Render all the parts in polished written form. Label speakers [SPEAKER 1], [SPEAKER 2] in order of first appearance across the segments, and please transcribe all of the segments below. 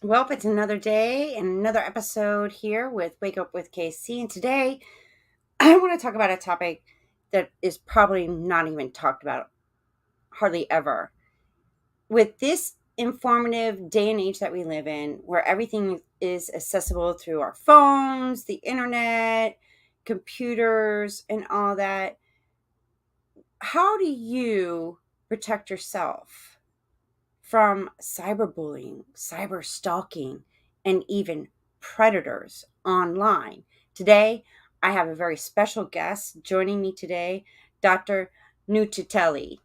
[SPEAKER 1] Well, it's another day and another episode here with Wake Up with KC. And today I want to talk about a topic that is probably not even talked about hardly ever. With this informative day and age that we live in, where everything is accessible through our phones, the internet, computers, and all that, how do you protect yourself from cyberbullying, cyber stalking, and even predators online? Today, I have a very special guest joining me today, Dr. Nuccitelli.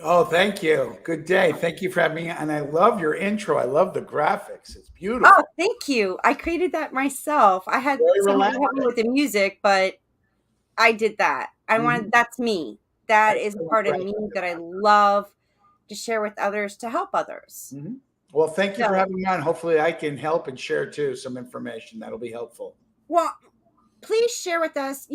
[SPEAKER 2] Oh, thank you. Good day. Thank you for having me. And I love your intro. I love the graphics. It's
[SPEAKER 1] Oh,
[SPEAKER 2] beautiful.
[SPEAKER 1] thank you. I created that myself. I had
[SPEAKER 2] Very
[SPEAKER 1] somebody help me
[SPEAKER 2] relaxing.
[SPEAKER 1] with the music, but I did that. I wanted
[SPEAKER 2] Mhm.
[SPEAKER 1] that's me. That is a
[SPEAKER 2] Excellent
[SPEAKER 1] part of me that I love to share with others to help others.
[SPEAKER 2] Mhm. Well, thank you for
[SPEAKER 1] So,
[SPEAKER 2] having me on. Hopefully, I can help and share too some information that'll be helpful.
[SPEAKER 1] well, please share with us,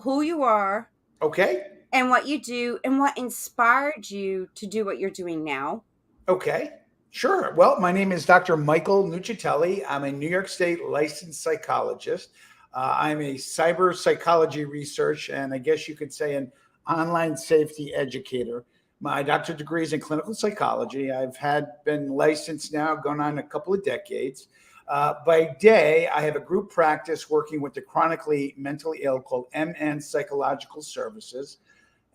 [SPEAKER 1] who you are
[SPEAKER 2] Okay.
[SPEAKER 1] and what you do and what inspired you to do what you're doing now.
[SPEAKER 2] Okay. Sure. Well, my name is Dr. Michael Nuccitelli. I'm a New York State licensed psychologist. I'm a cyber psychology research and I guess you could say an online safety educator. My doctorate degree is in clinical psychology. I've had been licensed now going on a couple of decades. By day, I have a group practice working with the chronically mentally ill called MN Psychological Services.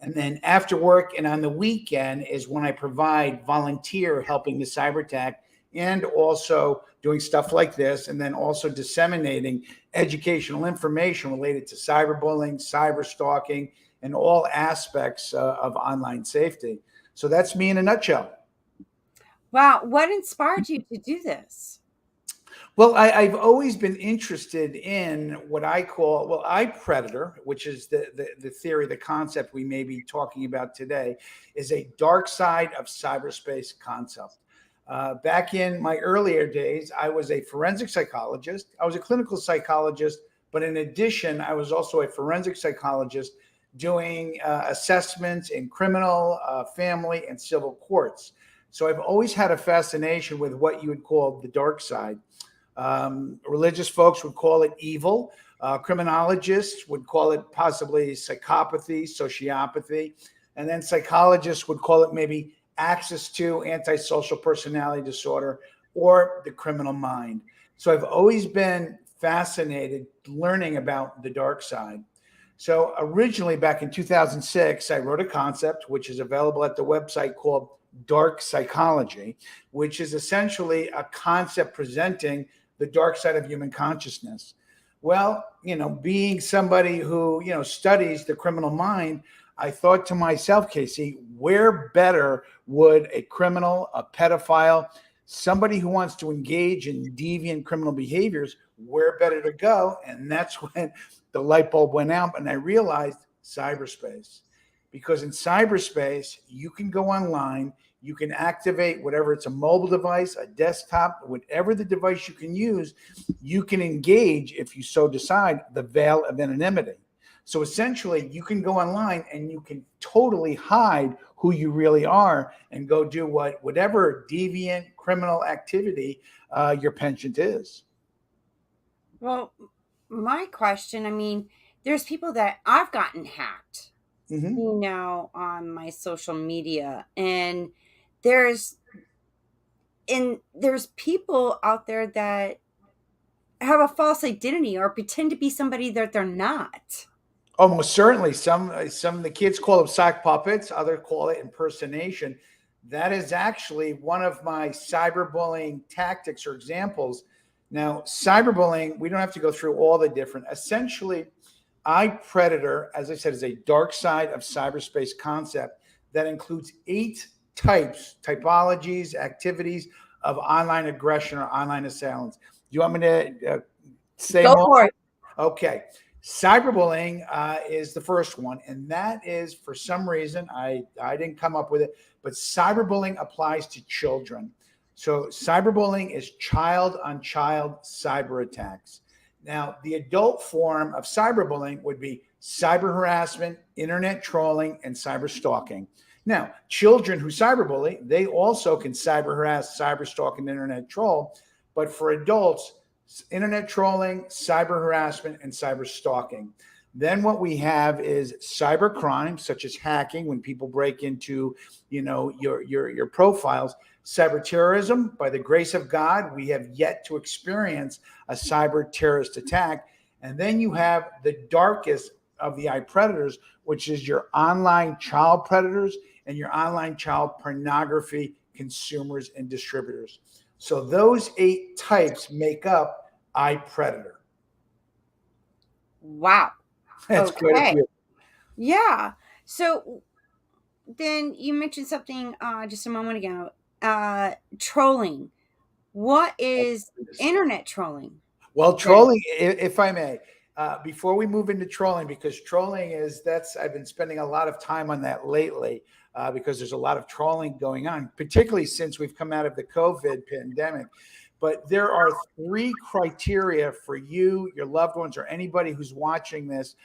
[SPEAKER 2] And then after work and on the weekend is when I provide volunteer helping the cyber attack and also doing stuff like this, and then also disseminating educational information related to cyberbullying, cyber stalking, and all aspects of online safety. So that's me in a nutshell.
[SPEAKER 1] Wow, what inspired you to do this?
[SPEAKER 2] Well, I've always been interested in what I call, well, I predator, which is the theory, the concept we may be talking about today, is a dark side of cyberspace concept. Back in my earlier days, I was a forensic psychologist. I was a clinical psychologist, but in addition, I was also a forensic psychologist doing assessments in criminal, family, and civil courts. So I've always had a fascination with what you would call the dark side. Religious folks would call it evil. Criminologists would call it possibly psychopathy, sociopathy. And then psychologists would call it maybe access to antisocial personality disorder or the criminal mind. So I've always been fascinated learning about the dark side. So originally, back in 2006, I wrote a concept which is available at the website called Dark Psychology, which is essentially a concept presenting the dark side of human consciousness. Well, being somebody who, studies the criminal mind, I thought to myself, Casey, where better would a criminal, a pedophile, somebody who wants to engage in deviant criminal behaviors, where better to go? And that's when the light bulb went out and I realized cyberspace. Because in cyberspace, you can go online, you can activate whatever it's a mobile device, a desktop, whatever the device you can use, you can engage, if you so decide, the veil of anonymity. So essentially, you can go online and you can totally hide who you really are and go do whatever deviant criminal activity your penchant is.
[SPEAKER 1] Well, my question, there's people that I've gotten hacked,
[SPEAKER 2] Mm-hmm.
[SPEAKER 1] on my social media, and there's there's people out there that have a false identity or pretend to be somebody that they're not.
[SPEAKER 2] Almost certainly, some of the kids call them sock puppets, others call it impersonation. That is actually one of my cyberbullying tactics or examples. Now, cyberbullying, we don't have to go through all the different. Essentially, iPredator, as I said, is a dark side of cyberspace concept that includes 8 typologies, activities of online aggression or online assailants. Do you want me to say them
[SPEAKER 1] Go
[SPEAKER 2] all?
[SPEAKER 1] for it.
[SPEAKER 2] Okay. Cyberbullying is the first one, and that is for some reason I didn't come up with it, but cyberbullying applies to children. So cyberbullying is child on child cyber attacks. Now, the adult form of cyberbullying would be cyber harassment, internet trolling, and cyber stalking. Now, children who cyberbully, they also can cyber harass, cyber stalk, and internet troll. But for adults, internet trolling, cyber harassment, and cyber stalking. Then what we have is cyber crimes such as hacking, when people break into, your profiles. Cyber terrorism. By the grace of God, we have yet to experience a cyber terrorist attack. And then you have the darkest of the eye predators, which is your online child predators and your online child pornography consumers and distributors. So those 8 types make up eye predator.
[SPEAKER 1] Wow.
[SPEAKER 2] That's quite a
[SPEAKER 1] Okay.
[SPEAKER 2] few.
[SPEAKER 1] Yeah. So then you mentioned something just a moment ago. Trolling. What is internet trolling?
[SPEAKER 2] Well,
[SPEAKER 1] Then.
[SPEAKER 2] trolling, if I may, before we move into trolling, because trolling I've been spending a lot of time on that lately, because there's a lot of trolling going on, particularly since we've come out of the COVID pandemic. But there are 3 criteria for you, your loved ones, or anybody who's watching this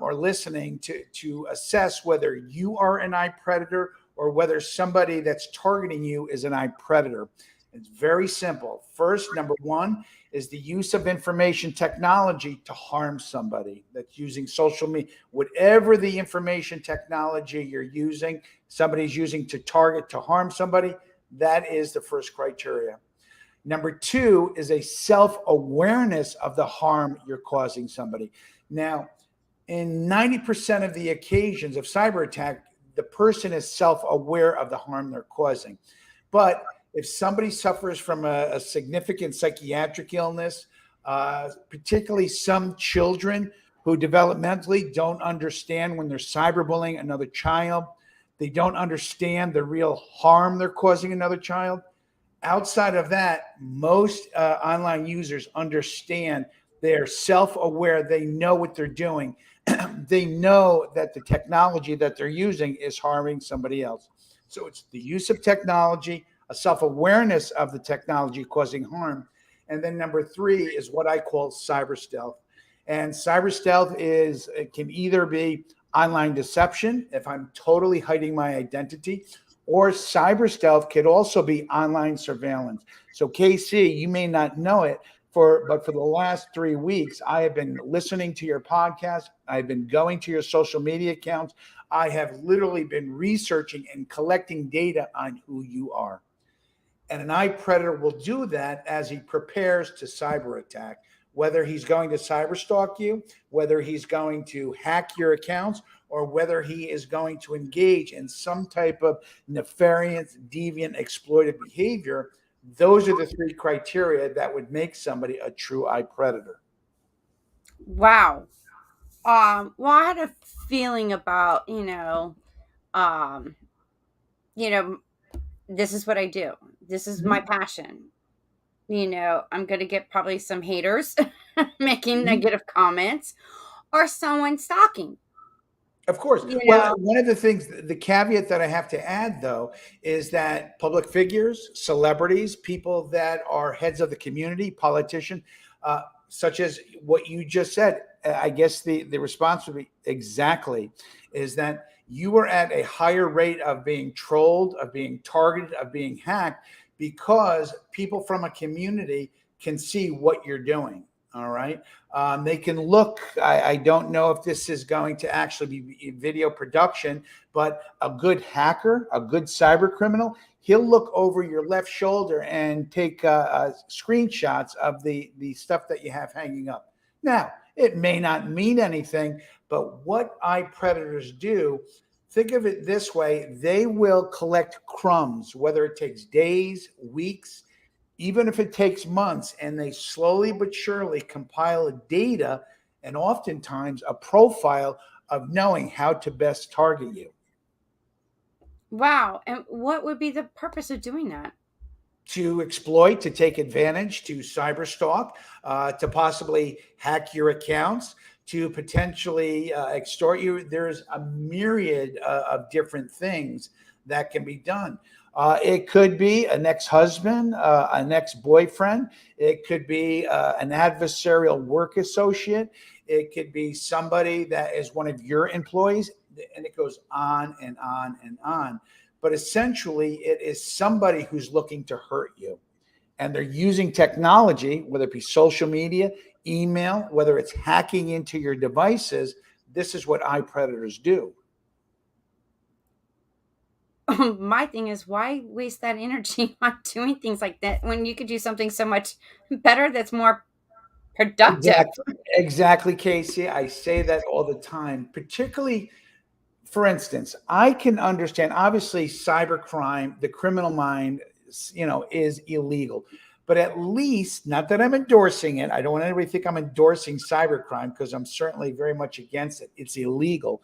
[SPEAKER 2] or listening to assess whether you are an eye predator or whether somebody that's targeting you is an eye predator. It's very simple. First, number 1 is the use of information technology to harm somebody. That's using social media, whatever the information technology you're using, somebody's using to target, to harm somebody. That is the first criteria. Number 2 is a self-awareness of the harm you're causing somebody. Now, in 90% of the occasions of cyber attack, the person is self-aware of the harm they're causing. But if somebody suffers from a significant psychiatric illness, particularly some children who developmentally don't understand when they're cyberbullying another child, they don't understand the real harm they're causing another child. Outside of that, most online users understand, they're self-aware, they know what they're doing. They know that the technology that they're using is harming somebody else. So it's the use of technology, a self-awareness of the technology causing harm. And then number 3 is what I call cyber stealth. And cyber stealth it can either be online deception, if I'm totally hiding my identity, or cyber stealth could also be online surveillance. So KC, you may not know it, but for the last 3 weeks, I have been listening to your podcast. I've been going to your social media accounts. I have literally been researching and collecting data on who you are. And an eye predator will do that as he prepares to cyber attack, whether he's going to cyber stalk you, whether he's going to hack your accounts, or whether he is going to engage in some type of nefarious, deviant, exploitive behavior. Those are the 3 criteria that would make somebody a true eye predator.
[SPEAKER 1] Wow. Well, I had a feeling about, um, you know, this is what I do. This is my
[SPEAKER 2] Mhm.
[SPEAKER 1] passion. I'm going to get probably some haters making
[SPEAKER 2] Mhm.
[SPEAKER 1] negative comments or someone stalking,
[SPEAKER 2] Of course.
[SPEAKER 1] you
[SPEAKER 2] Well,
[SPEAKER 1] know.
[SPEAKER 2] one of the things, the caveat that I have to add, though, is that public figures, celebrities, people that are heads of the community, politicians, such as what you just said, I guess the response would be exactly, is that you are at a higher rate of being trolled, of being targeted, of being hacked, because people from a community can see what you're doing. All right. They can look. I don't know if this is going to actually be video production, but a good hacker, a good cyber criminal, he'll look over your left shoulder and take screenshots of the stuff that you have hanging up. Now, it may not mean anything, but what eye predators do, think of it this way: they will collect crumbs, whether it takes days, weeks, even if it takes months, and they slowly but surely compile a data and oftentimes a profile of knowing how to best target you.
[SPEAKER 1] Wow. And what would be the purpose of doing that?
[SPEAKER 2] To exploit, to take advantage, to cyberstalk, to possibly hack your accounts, to potentially extort you. There's a myriad of different things that can be done. It could be an ex-husband, an ex-boyfriend. It could be an adversarial work associate. It could be somebody that is one of your employees. and it goes on and on and on. But essentially, it is somebody who's looking to hurt you. And they're using technology, whether it be social media, email, whether it's hacking into your devices. This is what iPredators do.
[SPEAKER 1] My thing is, why waste that energy on doing things like that when you could do something so much better that's more productive?
[SPEAKER 2] Exactly. Exactly, Casey. I say that all the time, particularly, for instance, I can understand, obviously, cybercrime, the criminal mind, is illegal. But at least, not that I'm endorsing it, I don't want anybody to think I'm endorsing cybercrime, because I'm certainly very much against it. It's illegal.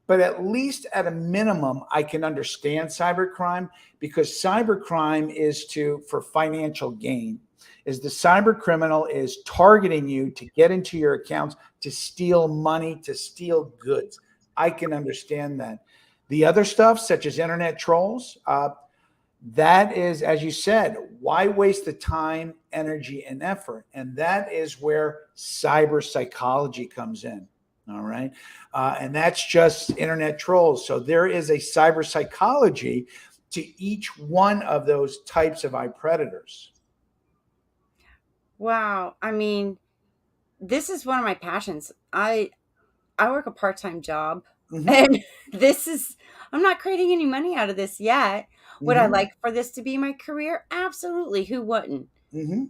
[SPEAKER 2] But at least at a minimum, I can understand cybercrime, because cybercrime is for financial gain. Is the cyber criminal is targeting you to get into your accounts, to steal money, to steal goods. I can understand that. The other stuff, such as internet trolls, that is, as you said, why waste the time, energy, and effort? And that is where cyber psychology comes in. All right. And that's just internet trolls. So there is a cyber psychology to each one of those types of predators.
[SPEAKER 1] Wow. I mean, this is one of my passions. I work a part-time job,
[SPEAKER 2] Hmm.
[SPEAKER 1] and this is I'm not creating any money out of this yet. Would I
[SPEAKER 2] Hmm.
[SPEAKER 1] like for this to be my career? Absolutely. Who wouldn't?
[SPEAKER 2] Hmm.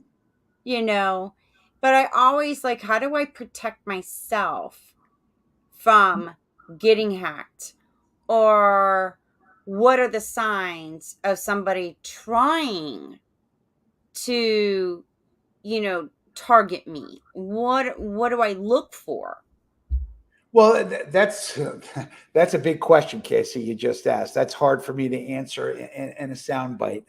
[SPEAKER 1] You know, but I always like, how do I protect myself from getting hacked? Or what are the signs of somebody trying to, target me? What do I look for?
[SPEAKER 2] Well, that's a big question, Casey. You just asked. That's hard for me to answer in a soundbite.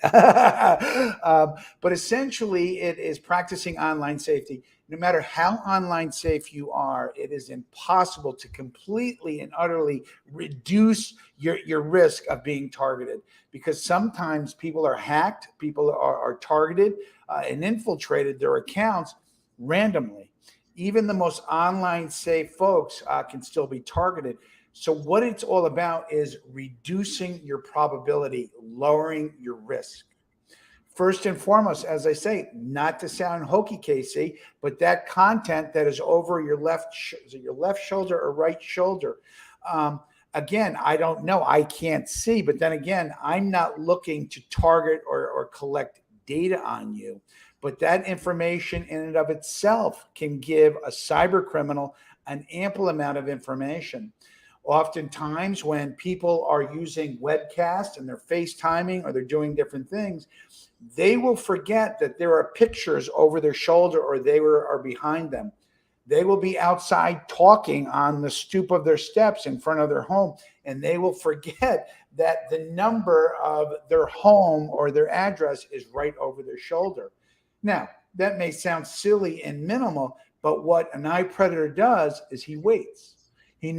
[SPEAKER 2] But essentially, it is practicing online safety. No matter how online safe you are, it is impossible to completely and utterly reduce your risk of being targeted, because sometimes people are hacked, people are targeted and infiltrated their accounts randomly. Even the most online safe folks can still be targeted. So, what it's all about is reducing your probability, lowering your risk. First and foremost, as I say, not to sound hokey, Casey, but that content that is over your left shoulder or right shoulder. Um, Again, I don't know. I can't see. But then again, I'm not looking to target or collect data on you. But that information in and of itself can give a cyber criminal an ample amount of information. Oftentimes, when people are using webcast and they're FaceTiming or they're doing different things, they will forget that there are pictures over their shoulder, or are behind them. They will be outside talking on the stoop of their steps in front of their home, and they will forget that the number of their home or their address is right over their shoulder. Now, that may sound silly and minimal, but what an predator does is he waits. He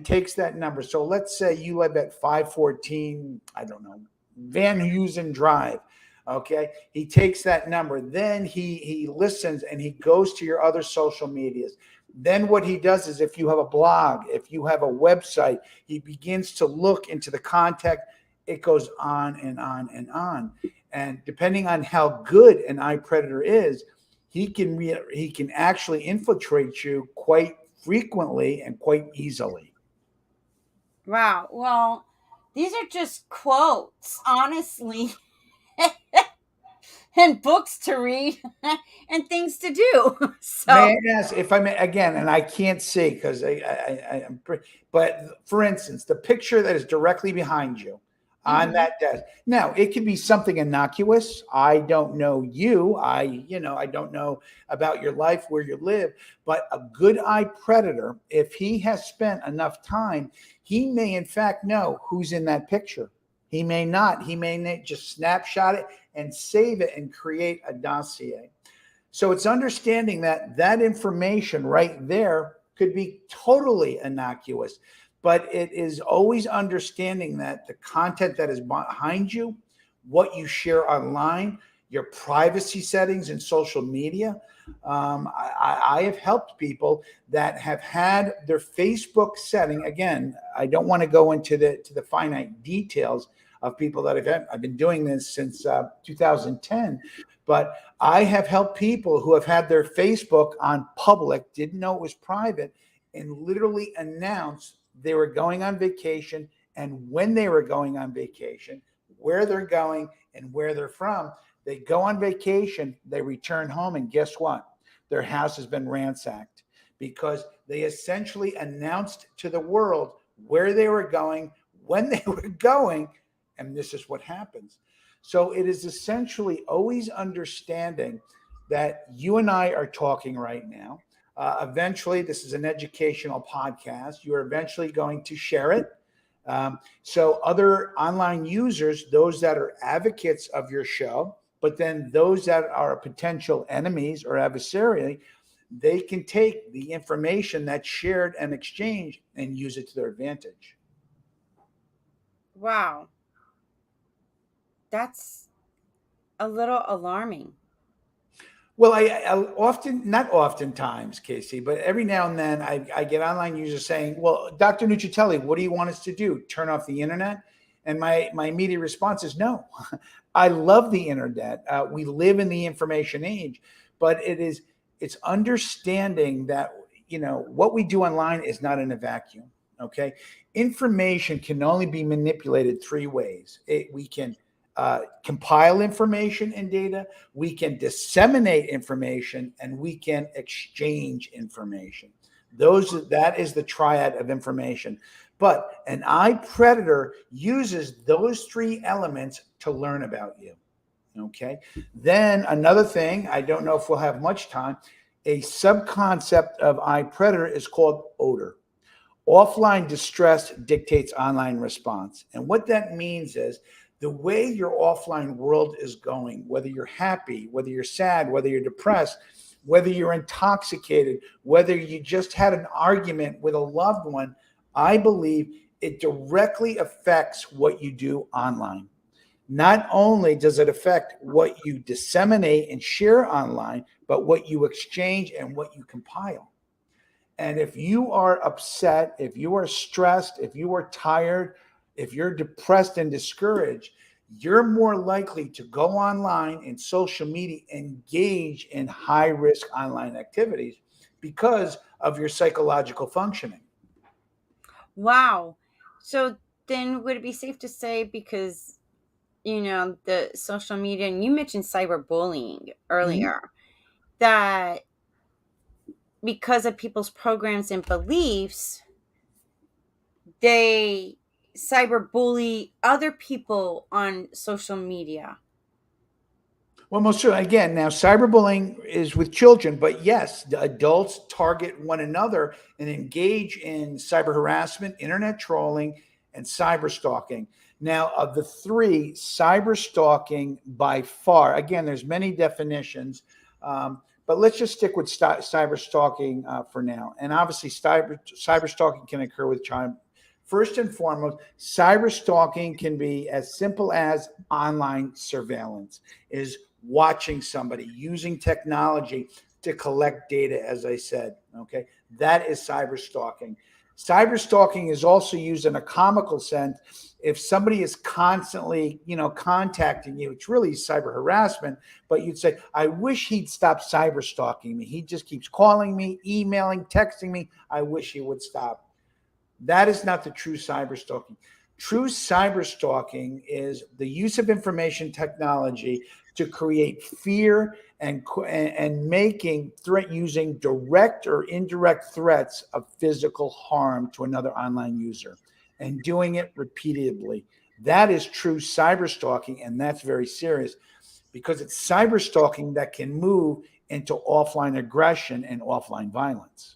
[SPEAKER 2] takes that number. So let's say you live at 514, I don't know, Van Heusen Drive. Okay. He takes that number. Then he listens and he goes to your other social medias. Then what he does is, if you have a blog, if you have a website, he begins to look into the contact. It goes on and on and on. And depending on how good an predator is, he can actually infiltrate you quite frequently and quite easily.
[SPEAKER 1] Wow. Well, these are just quotes, honestly, and books to read and things to do.
[SPEAKER 2] May
[SPEAKER 1] So,
[SPEAKER 2] I ask, if I may, again, and I can't see because I'm but for instance, the picture that is directly behind you on
[SPEAKER 1] mhm.
[SPEAKER 2] that desk. Now, it could be something innocuous. I don't know you. I don't know about your life, where you live, but a good predator, if he has spent enough time, he may in fact know who's in that picture. He may not. He may just snapshot it and save it and create a dossier. So it's understanding that that information right there could be totally innocuous, but it is always understanding that the content that is behind you, what you share online, your privacy settings in social media. I have helped people that have had their Facebook setting. Again, I don't want to go into the finite details of people that I've been doing this since 2010, but I have helped people who have had their Facebook on public, didn't know it was private, and literally announced they were going on vacation and when they were going on vacation, where they're going, and where they're from. They go on vacation, they return home, and guess what? Their house has been ransacked because they essentially announced to the world where they were going, when they were going, and this is what happens. So it is essentially always understanding that you and I are talking right now. Eventually, this is an educational podcast. You're eventually going to share it. So other online users, those that are advocates of your show, but then those that are potential enemies or adversarially, they can take the information that's shared and exchanged and use it to their advantage.
[SPEAKER 1] Wow. That's a little alarming.
[SPEAKER 2] Well, I often, not oftentimes, Casey, but every now and then I get online users saying, well, Dr. Nuccitelli, what do you want us to do? Turn off the internet? And my immediate response is no. I love the internet. We live in the information age, but it's understanding that, what we do online is not in a vacuum. Okay. Information can only be manipulated three ways. We can compile information and data, we can disseminate information, and we can exchange information. That is the triad of information. But an eye predator uses those three elements to learn about you. Okay. Then another thing, I don't know if we'll have much time, a subconcept of eye predator is called odor. Offline distress dictates online response. And what that means is the way your offline world is going, whether you're happy, whether you're sad, whether you're depressed, whether you're intoxicated, whether you just had an argument with a loved one, I believe it directly affects what you do online. Not only does it affect what you disseminate and share online, but what you exchange and what you compile. And if you are upset, if you are stressed, if you are tired, if you're depressed and discouraged, you're more likely to go online in social media, engage in high risk online activities because of your psychological functioning.
[SPEAKER 1] Wow. So then would it be safe to say, because the social media, and you mentioned cyberbullying
[SPEAKER 2] Mhm.
[SPEAKER 1] earlier, that because of people's programs and beliefs, they cyberbully other people on social media?
[SPEAKER 2] Well, most certainly. Again, now cyberbullying is with children, but yes, the adults target one another and engage in cyber harassment, internet trolling, and cyber stalking. Now, of the three, cyber stalking by far, again, there's many definitions, but let's just stick with cyber stalking for now. And obviously, cyber stalking can occur with child. First and foremost, cyber stalking can be as simple as online surveillance, is watching somebody using technology to collect data, as I said. Okay. That is cyber stalking. Cyber stalking is also used in a comical sense. If somebody is constantly, contacting you, it's really cyber harassment, but you'd say, I wish he'd stop cyber stalking me. He just keeps calling me, emailing, texting me. I wish he would stop. That is not the true cyber stalking. True cyber stalking is the use of information technology to create fear and making threat, using direct or indirect threats of physical harm to another online user and doing it repeatedly. That is true cyber stalking, and that's very serious because it's cyber stalking that can move into offline aggression and offline violence.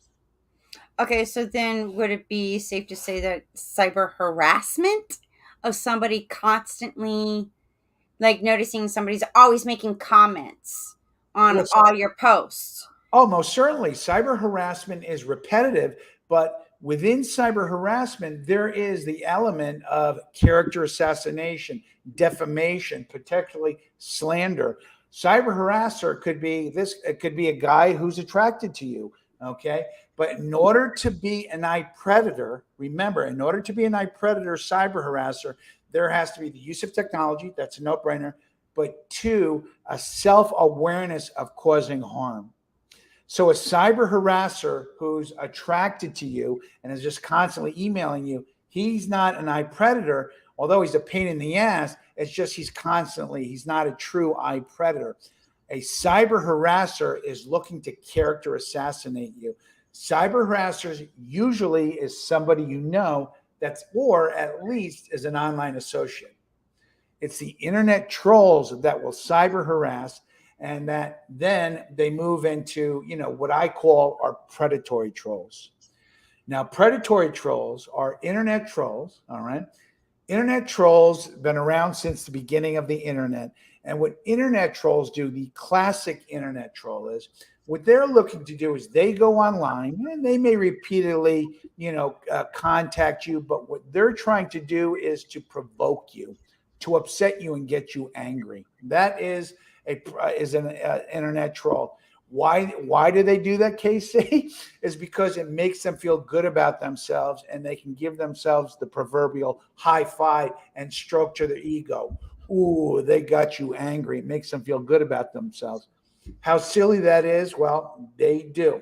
[SPEAKER 1] Okay, so then would it be safe to say that cyber harassment of somebody constantly, like, noticing somebody's always making comments on
[SPEAKER 2] What's
[SPEAKER 1] all your posts?
[SPEAKER 2] Oh, most certainly. Cyber harassment is repetitive, but within cyber harassment, there is the element of character assassination, defamation, particularly slander. Cyber harasser could be this, it could be a guy who's attracted to you. Okay. But in order to be an eye predator, remember, in order to be an eye predator, cyber harasser, there has to be the use of technology. That's a no brainer. But two, a self awareness of causing harm. So a cyber harasser who's attracted to you and is just constantly emailing you, he's not an eye predator, although he's a pain in the ass. It's just he's not a true eye predator. A cyber harasser is looking to character assassinate you. Cyber harassers usually is somebody you know that's, or at least is an online associate. It's the internet trolls that will cyber harass, and that then they move into, what I call our predatory trolls. Now, predatory trolls are internet trolls, all right? Internet trolls been around since the beginning of the internet. And what internet trolls do, the classic internet troll is, what they're looking to do is they go online and they may repeatedly, contact you, but what they're trying to do is to provoke you, to upset you and get you angry. That is an internet troll. Why do they do that, Casey? Is because it makes them feel good about themselves, and they can give themselves the proverbial high five and stroke to their ego. Ooh, they got you angry. It makes them feel good about themselves. How silly that is? Well, they do.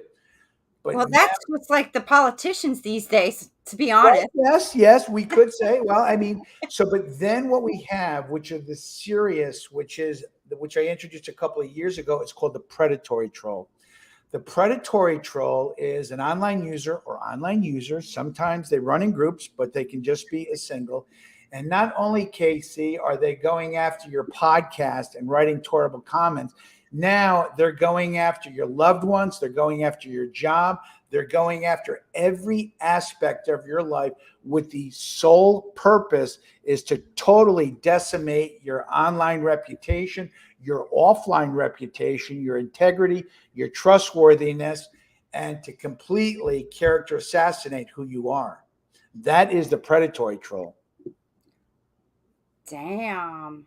[SPEAKER 2] But
[SPEAKER 1] Well,
[SPEAKER 2] now,
[SPEAKER 1] that's what's like the politicians these days, to be
[SPEAKER 2] well,
[SPEAKER 1] honest.
[SPEAKER 2] yes, we could say. Well, I mean, but then what we have, which are the serious, which I introduced a couple of years ago, it's called the predatory troll. The predatory troll is an online user or online users. Sometimes they run in groups, but they can just be a single. And not only, Casey, are they going after your podcast and writing terrible comments, now they're going after your loved ones. They're going after your job. They're going after every aspect of your life with the sole purpose is to totally decimate your online reputation, your offline reputation, your integrity, your trustworthiness, and to completely character assassinate who you are. That is the predatory troll.
[SPEAKER 1] Damn.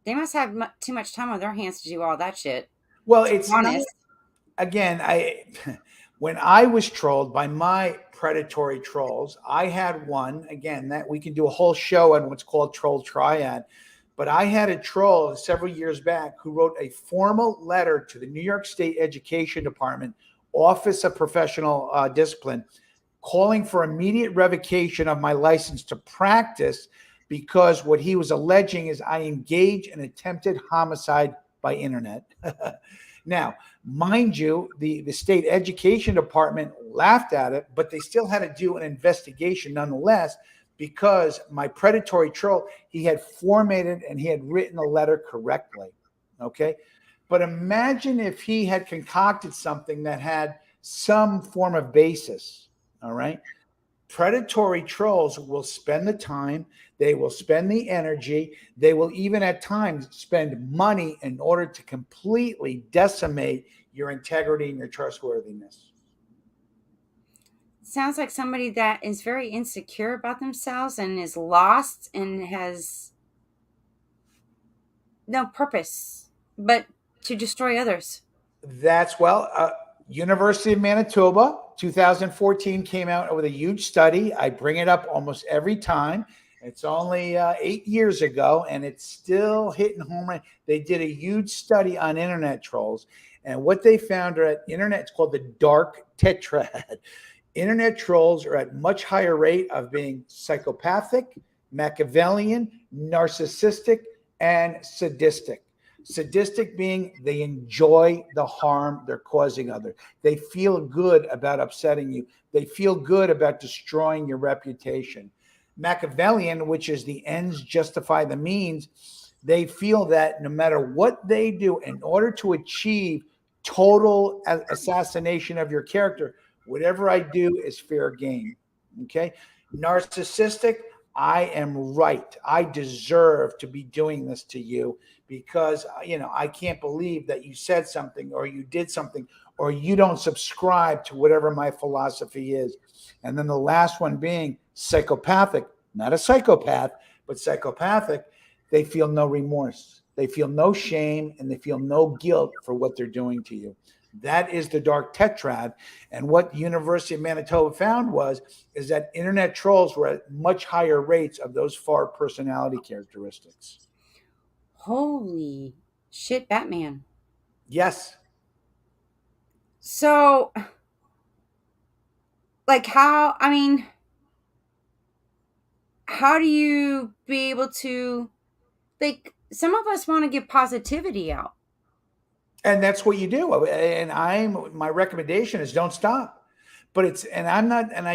[SPEAKER 1] They must have too much time on their hands to do all that shit,
[SPEAKER 2] Well,
[SPEAKER 1] to be
[SPEAKER 2] it's not,
[SPEAKER 1] honest.
[SPEAKER 2] again, I when I was trolled by my predatory trolls, I had one, again, that we can do a whole show on what's called troll triad. But I had a troll several years back who wrote a formal letter to the New York State Education Department, Office of Professional Discipline, calling for immediate revocation of my license to practice because what he was alleging is I engage in attempted homicide by internet. Now, mind you, the state education department laughed at it, but they still had to do an investigation nonetheless because my predatory troll, he had formatted and he had written the letter correctly. Okay. But imagine if he had concocted something that had some form of basis. All right. Predatory trolls will spend the time, they will spend the energy, they will even at times spend money in order to completely decimate your integrity and your trustworthiness.
[SPEAKER 1] Sounds like somebody that is very insecure about themselves and is lost and has no purpose but to destroy others.
[SPEAKER 2] That's University of Manitoba, 2014 came out with a huge study. I bring it up almost every time. It's only 8 years ago, and it's still hitting home run. They did a huge study on internet trolls, and what they found are at internet. It's called the dark tetrad. Internet trolls are at much higher rate of being psychopathic, Machiavellian, narcissistic, and sadistic. Sadistic being they enjoy the harm they're causing others. They feel good about upsetting you. They feel good about destroying your reputation. Machiavellian, which is the ends justify the means, they feel that no matter what they do, in order to achieve total assassination of your character, whatever I do is fair game. Okay. Narcissistic, I am right. I deserve to be doing this to you because, I can't believe that you said something or you did something or you don't subscribe to whatever my philosophy is. And then the last one being psychopathic, not a psychopath, but psychopathic. They feel no remorse. They feel no shame and they feel no guilt for what they're doing to you. That is the dark tetrad. And what the University of Manitoba found is that internet trolls were at much higher rates of those far personality characteristics.
[SPEAKER 1] Holy shit, Batman.
[SPEAKER 2] Yes.
[SPEAKER 1] So, like, how do you be able to, like, some of us want to get positivity out.
[SPEAKER 2] And that's what you do. And my recommendation is don't stop. But it's and I'm not and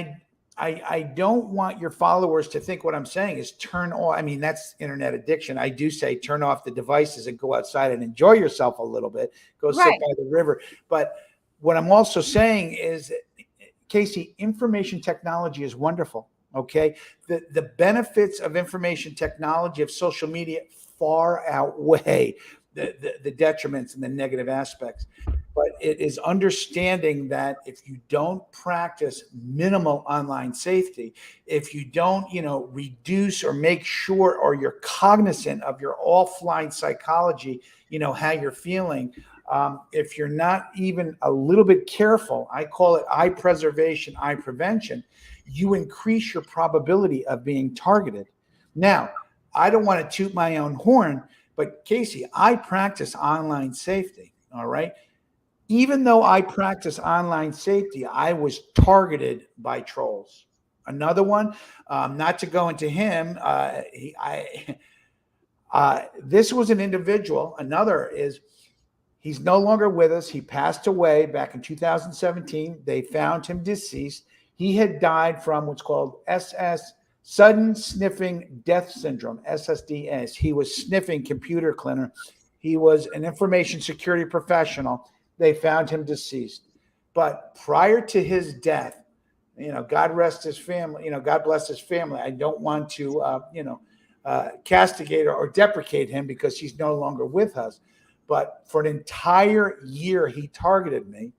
[SPEAKER 2] I don't want your followers to think what I'm saying is turn off. I mean, that's internet addiction. I do say turn off the devices and go outside and enjoy yourself a little bit. Go sit
[SPEAKER 1] Right.
[SPEAKER 2] by the river. But what I'm also saying is, Casey, information technology is wonderful. Okay. The benefits of information technology, of social media, far outweigh the detriments and the negative aspects. But it is understanding that if you don't practice minimal online safety, if you don't, reduce or make sure, or you're cognizant of your offline psychology, how you're feeling, if you're not even a little bit careful, I call it eye preservation, eye prevention, you increase your probability of being targeted. Now, I don't want to toot my own horn, but Casey, I practice online safety. All right. Even though I practice online safety, I was targeted by trolls. Another one, not to go into him, this was an individual. Another is he's no longer with us. He passed away back in 2017. They found him deceased. He had died from what's called sudden sniffing death syndrome, SSDS. He was sniffing computer cleaner. He was an information security professional. They found him deceased. But prior to his death, God rest his family, God bless his family. I don't want to, castigate or deprecate him because he's no longer with us. But for an entire year, he targeted me.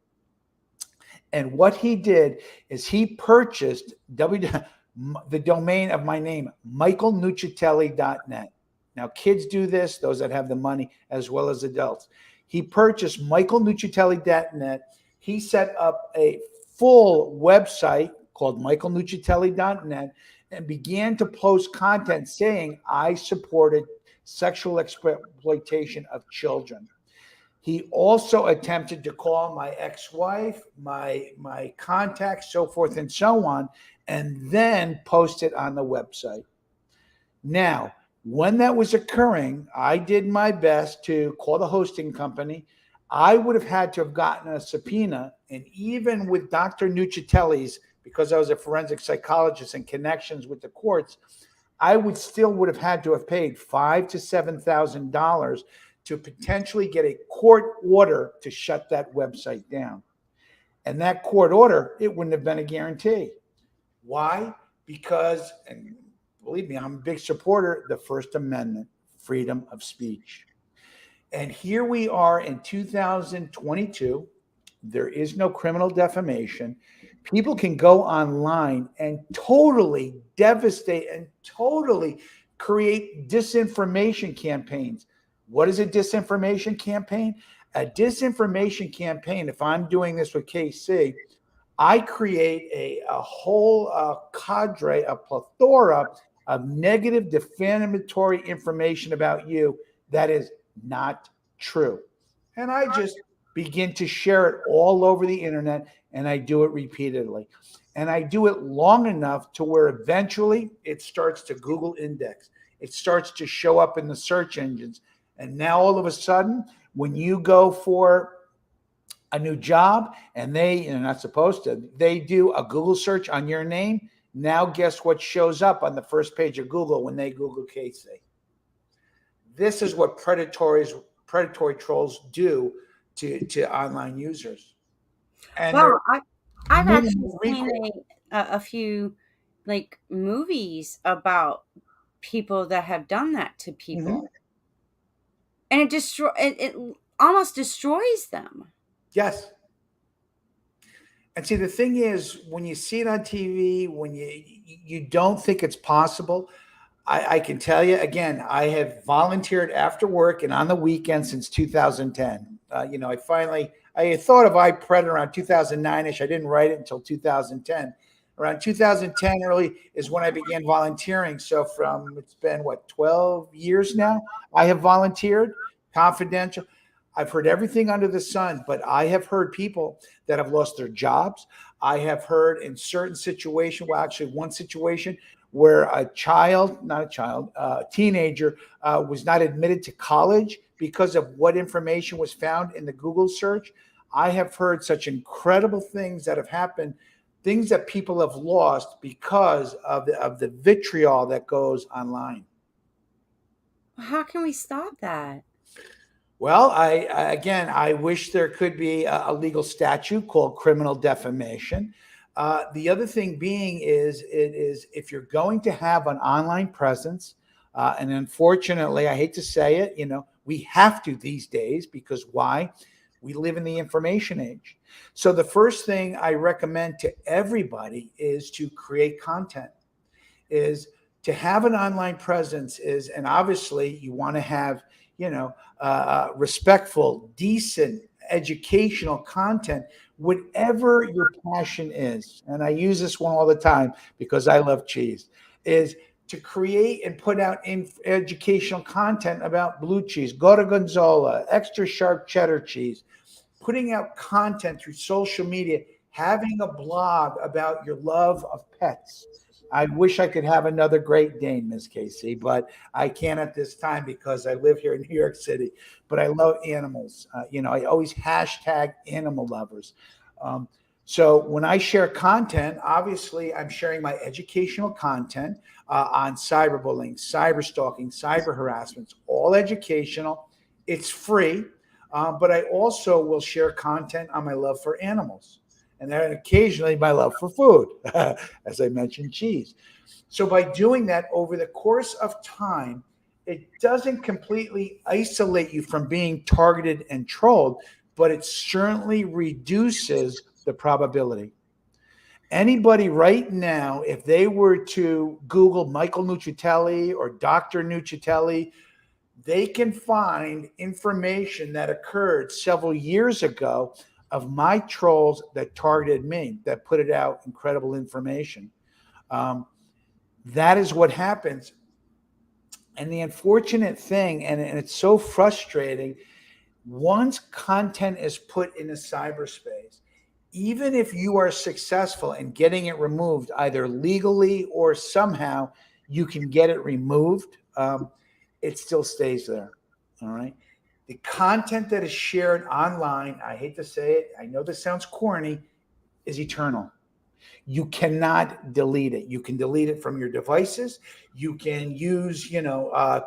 [SPEAKER 2] And what he did is he purchased the domain of my name, michaelnuccitelli.net. Now, kids do this, those that have the money, as well as adults. He purchased michaelnuccitelli.net. He set up a full website called michaelnuccitelli.net and began to post content saying I supported sexual exploitation of children. He also attempted to call my ex-wife, my contacts, so forth and so on, and then post it on the website. Now, when that was occurring, I did my best to call the hosting company. I would have had to have gotten a subpoena, and even with Dr. Nuccitelli's, because I was a forensic psychologist and connections with the courts, I would have had to have paid $5,000 to $7,000 to potentially get a court order to shut that website down. And that court order, it wouldn't have been a guarantee. Why? Because, and believe me, I'm a big supporter of the First Amendment, freedom of speech. And here we are in 2022. There is no criminal defamation. People can go online and totally devastate and totally create disinformation campaigns. What is a disinformation campaign? A disinformation campaign, if I'm doing this with KC, I create a whole cadre, a plethora of negative defamatory information about you that is not true. And I just begin to share it all over the internet, and I do it repeatedly. And I do it long enough to where eventually it starts to Google index. It starts to show up in the search engines. And now all of a sudden, when you go for a new job and you're not supposed to, they do a Google search on your name. Now guess what shows up on the first page of Google when they Google Casey? This is what predatory trolls do to online users. And
[SPEAKER 1] Well,
[SPEAKER 2] they're
[SPEAKER 1] I've actually
[SPEAKER 2] minimal
[SPEAKER 1] seen
[SPEAKER 2] recourse.
[SPEAKER 1] a few like movies about people that have done that to
[SPEAKER 2] Mhm.
[SPEAKER 1] people, and it almost destroys them.
[SPEAKER 2] Yes. And see, the thing is, when you see it on TV, when you don't think it's possible, I can tell you again, I have volunteered after work and on the weekend since 2010. I had thought of iPred around 2009ish. I didn't write it until 2010. Around 2010 early is when I began volunteering. So it's been what, 12 years now? I have volunteered confidential. I've heard everything under the sun, but I have heard people that have lost their jobs. I have heard in certain situations, well, actually, one situation where a teenager was not admitted to college because of what information was found in the Google search. I have heard such incredible things that have happened, things that people have lost because of the vitriol that goes online.
[SPEAKER 1] How can we stop that?
[SPEAKER 2] Well, I wish there could be a legal statute called criminal defamation. The other thing being is if you're going to have an online presence, and unfortunately, I hate to say it, we have to these days because why? We live in the information age. So the first thing I recommend to everybody is to create content, is to have an online presence and obviously you want to have, respectful, decent, educational content, whatever your passion is. And I use this one all the time because I love cheese, is to create and put out educational content about blue cheese, gorgonzola, extra sharp cheddar cheese, putting out content through social media, having a blog about your love of pets. I wish I could have another Great Dane, Miss Casey, but I can't at this time because I live here in New York City. But I love animals. I always hashtag animal lovers. So when I share content, obviously I'm sharing my educational content on cyberbullying, cyber stalking, cyber harassments, all educational. It's free, but I also will share content on my love for animals and then occasionally my love for food, as I mentioned, cheese. So by doing that over the course of time, it doesn't completely isolate you from being targeted and trolled, but it certainly reduces the probability. Anybody right now, if they were to Google Michael Nuccitelli or Dr. Nuccitelli, they can find information that occurred several years ago of my trolls that targeted me, that put it out incredible information. That is what happens. And the unfortunate thing, and it's so frustrating, once content is put into cyberspace, even if you are successful in getting it removed, either legally or somehow you can get it removed, it still stays there. All right. The content that is shared online, I hate to say it, I know this sounds corny, is eternal. You cannot delete it. You can delete it from your devices. You can use,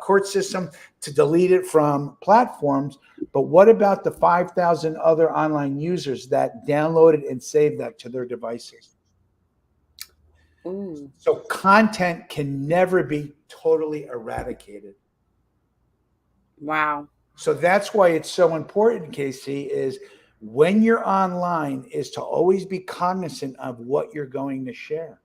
[SPEAKER 2] court system to delete it from platforms. But what about the 5,000 other online users that downloaded and saved that to their devices?
[SPEAKER 1] Ooh.
[SPEAKER 2] So content can never be totally eradicated.
[SPEAKER 1] Wow.
[SPEAKER 2] So that's why it's so important, Casey, is when you're online is to always be cognizant of what you're going to share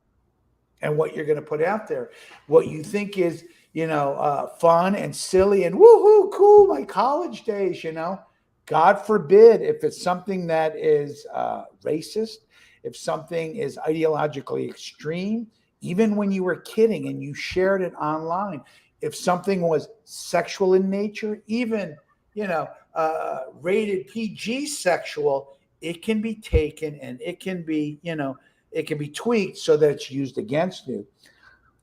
[SPEAKER 2] and what you're going to put out there. What you think is, fun and silly and woohoo, cool, my college days, God forbid if it's something that is racist, if something is ideologically extreme, even when you were kidding and you shared it online, if something was sexual in nature, even rated PG sexual, it can be taken and it can be tweaked so that it's used against you.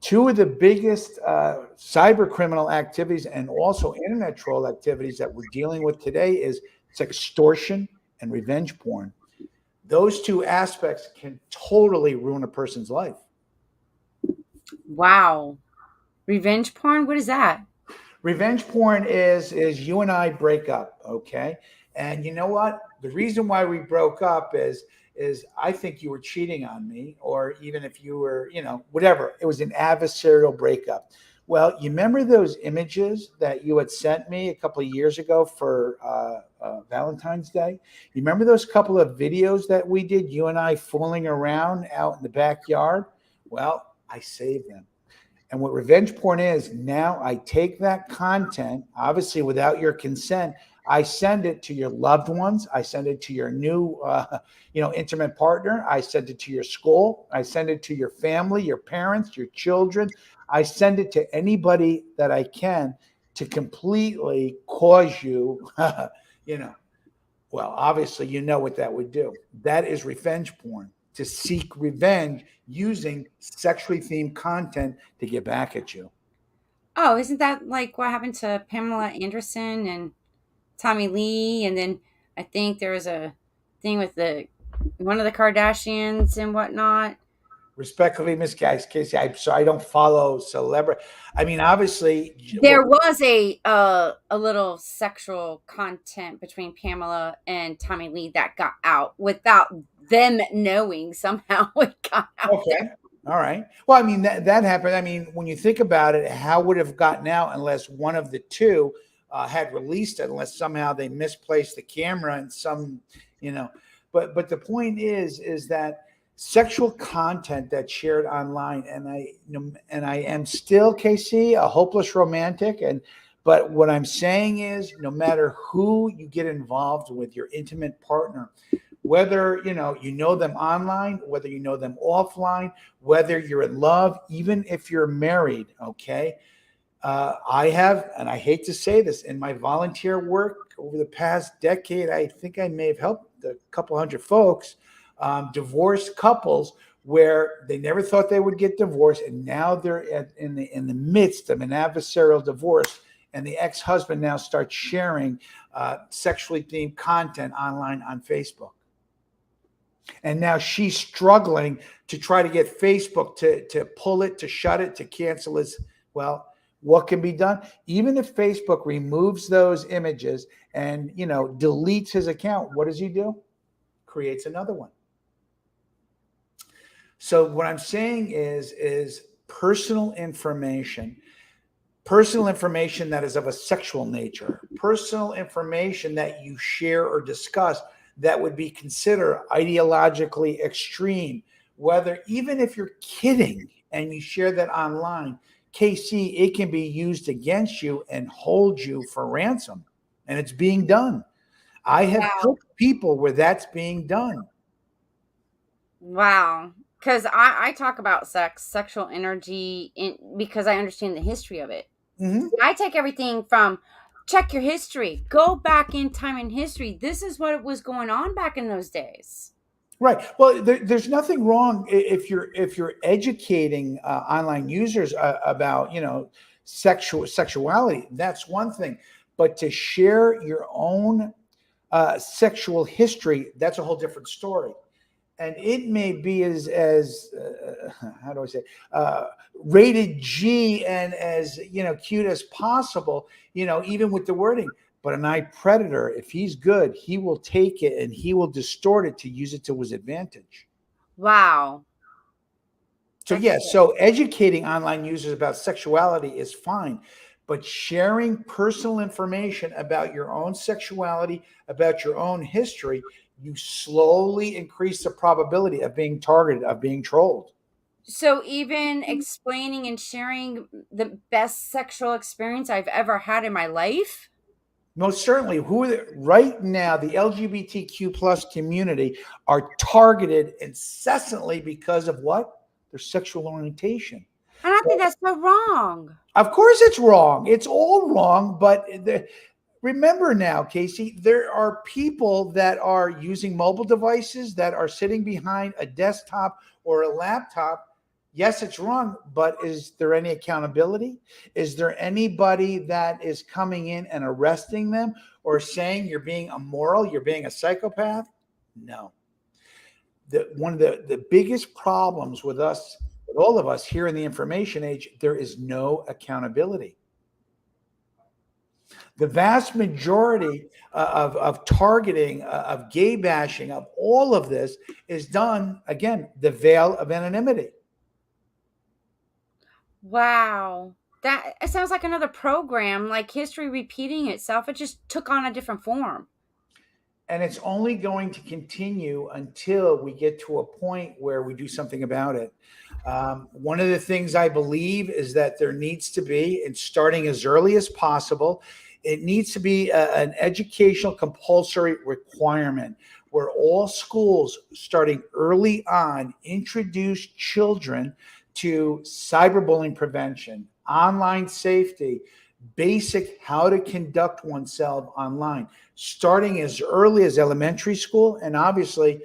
[SPEAKER 2] Two of the biggest cyber criminal activities and also internet troll activities that we're dealing with today is extortion and revenge porn. Those two aspects can totally ruin a person's life.
[SPEAKER 1] Wow. Revenge porn? What is that?
[SPEAKER 2] Revenge porn is you and I break up, okay? And you know what? The reason why we broke up is I think you were cheating on me, or even if you were, whatever. It was an adversarial breakup. Well, you remember those images that you had sent me a couple of years ago for Valentine's Day? You remember those couple of videos that we did, you and I fooling around out in the backyard? Well, I saved them. And what revenge porn is, now I take that content, obviously without your consent, I send it to your loved ones. I send it to your new, intimate partner. I send it to your school. I send it to your family, your parents, your children. I send it to anybody that I can to completely cause you, you know, well, obviously, you know what that would do. That is revenge porn, to seek revenge using sexually themed content to get back at you.
[SPEAKER 1] Oh, isn't that like what happened to Pamela Anderson and Tommy Lee? And then I think there was a thing with the one of the Kardashians and whatnot.
[SPEAKER 2] Respectfully, Miss Casey, I'm sorry, I don't follow celebrity. I mean, obviously,
[SPEAKER 1] There was a little sexual content between Pamela and Tommy Lee that got out without them knowing. Somehow it got out
[SPEAKER 2] okay,
[SPEAKER 1] there.
[SPEAKER 2] all right. Well, I mean that happened. I mean, when you think about it, how would it have gotten out unless one of the two had released it? Unless somehow they misplaced the camera and some, you know. But the point is that sexual content that's shared online, and I am still, KC, a hopeless romantic, and but what I'm saying is, no matter who you get involved with, your intimate partner, whether you know them online, whether you know them offline, whether you're in love, even if you're married, okay. I have, and I hate to say this, in my volunteer work over the past decade, I think I may have helped a couple hundred folks, divorced couples, where they never thought they would get divorced, and now they're in the midst of an adversarial divorce, and the ex-husband now starts sharing sexually themed content online on Facebook. And now she's struggling to try to get Facebook to pull it, to shut it, to cancel it. Well, what can be done? Even if Facebook removes those images and deletes his account, what does he do? Creates another one. So what I'm saying is personal information that is of a sexual nature, personal information that you share or discuss that would be considered ideologically extreme, whether even if you're kidding and you share that online, KC, it can be used against you and hold you for ransom. And it's being done. I have
[SPEAKER 1] Wow.
[SPEAKER 2] helped people where that's being done.
[SPEAKER 1] Wow. Because I talk about sex, sexual energy, because I understand the history of it.
[SPEAKER 2] Mhm.
[SPEAKER 1] I take everything from check your history, go back in time in history. This is what was going on back in those days.
[SPEAKER 2] Right. Well, there's nothing wrong if you're educating online users about sexuality. That's one thing, but to share your own sexual history, that's a whole different story. And it may be as how do I say, rated G and as cute as possible. Even with the wording. But an eye predator, if he's good, he will take it and he will distort it to use it to his advantage.
[SPEAKER 1] Wow.
[SPEAKER 2] So
[SPEAKER 1] That's
[SPEAKER 2] yes, so educating online users about sexuality is fine, but sharing personal information about your own sexuality, about your own history, you slowly increase the probability of being targeted, of being trolled.
[SPEAKER 1] so even explaining and sharing the best sexual experience I've ever had in my life.
[SPEAKER 2] Most certainly, right now the LGBTQ plus community are targeted incessantly because of what? Their sexual orientation.
[SPEAKER 1] And I think that's so wrong.
[SPEAKER 2] Of course, it's wrong. It's all wrong. But remember now, Casey, there are people that are using mobile devices that are sitting behind a desktop or a laptop. Yes, it's wrong, but is there any accountability? Is there anybody that is coming in and arresting them or saying you're being immoral, you're being a psychopath? No. One of the biggest problems with us, with all of us here in the information age, there is no accountability. The vast majority of targeting, of gay bashing, of all of this is done, again, the veil of anonymity.
[SPEAKER 1] Wow. That it sounds like another program, like history repeating itself. It just took on a different form.
[SPEAKER 2] And it's only going to continue until we get to a point where we do something about it. One of the things I believe is that there needs to be, and starting as early as possible, it needs to be an educational compulsory requirement where all schools, starting early on, introduce children to cyberbullying prevention, online safety, basic how to conduct oneself online, starting as early as elementary school, and obviously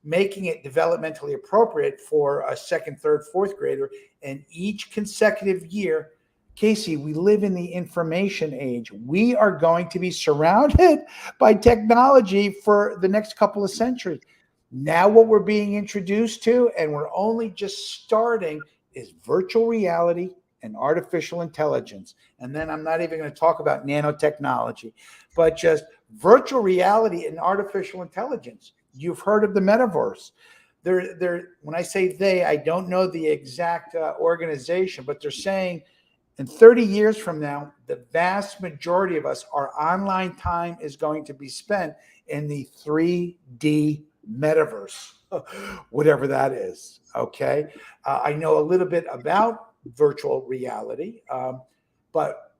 [SPEAKER 2] making it developmentally appropriate for a second, third, fourth grader. And each consecutive year, Casey, we live in the information age. We are going to be surrounded by technology for the next couple of centuries. Now, what we're being introduced to, and we're only just starting, is virtual reality and artificial intelligence. And then I'm not even going to talk about nanotechnology, but just virtual reality and artificial intelligence. You've heard of the metaverse. When I say they, I don't know the exact organization, but they're saying in 30 years from now, the vast majority of us, our online time is going to be spent in the 3D metaverse, whatever that is. Okay. I know a little bit about virtual reality, but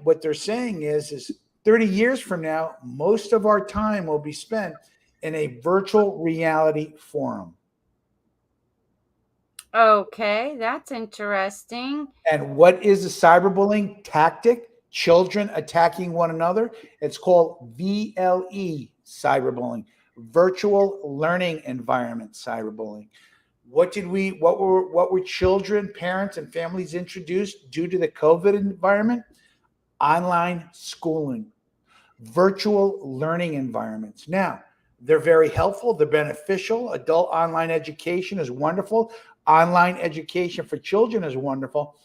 [SPEAKER 2] what they're saying is 30 years from now, most of our time will be spent in a virtual reality forum.
[SPEAKER 1] Okay, that's interesting.
[SPEAKER 2] And what is a cyberbullying tactic? Children attacking one another. It's called VLE cyberbullying, virtual learning environment cyberbullying. What were children, parents, and families introduced due to the COVID environment? Online schooling, virtual learning environments. Now, they're very helpful, they're beneficial. Adult online education is wonderful. Online education for children is wonderful.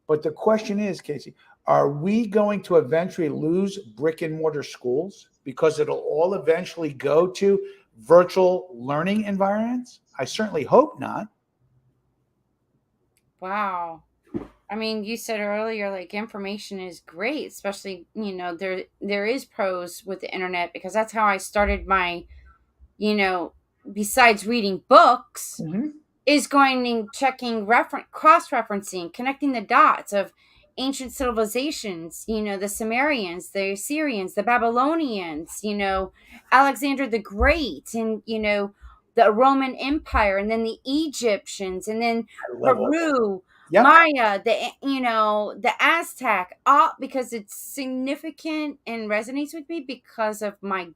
[SPEAKER 2] But the question is, Casey, are we going to eventually lose brick and mortar schools because it'll all eventually go to virtual learning environments? I certainly hope not.
[SPEAKER 1] Wow. I mean, you said earlier, like, information is great, especially, there is pros with the internet, because that's how I started my, you know, besides reading books,
[SPEAKER 2] Mhm.
[SPEAKER 1] is going and checking cross referencing, connecting the dots of ancient civilizations, the Sumerians, the Assyrians, the Babylonians, Alexander the Great, and the Roman Empire, and then the Egyptians, and then
[SPEAKER 2] I love all that.
[SPEAKER 1] Peru,
[SPEAKER 2] Yep.
[SPEAKER 1] Maya, the Aztec, all because it's significant and resonates with me because of my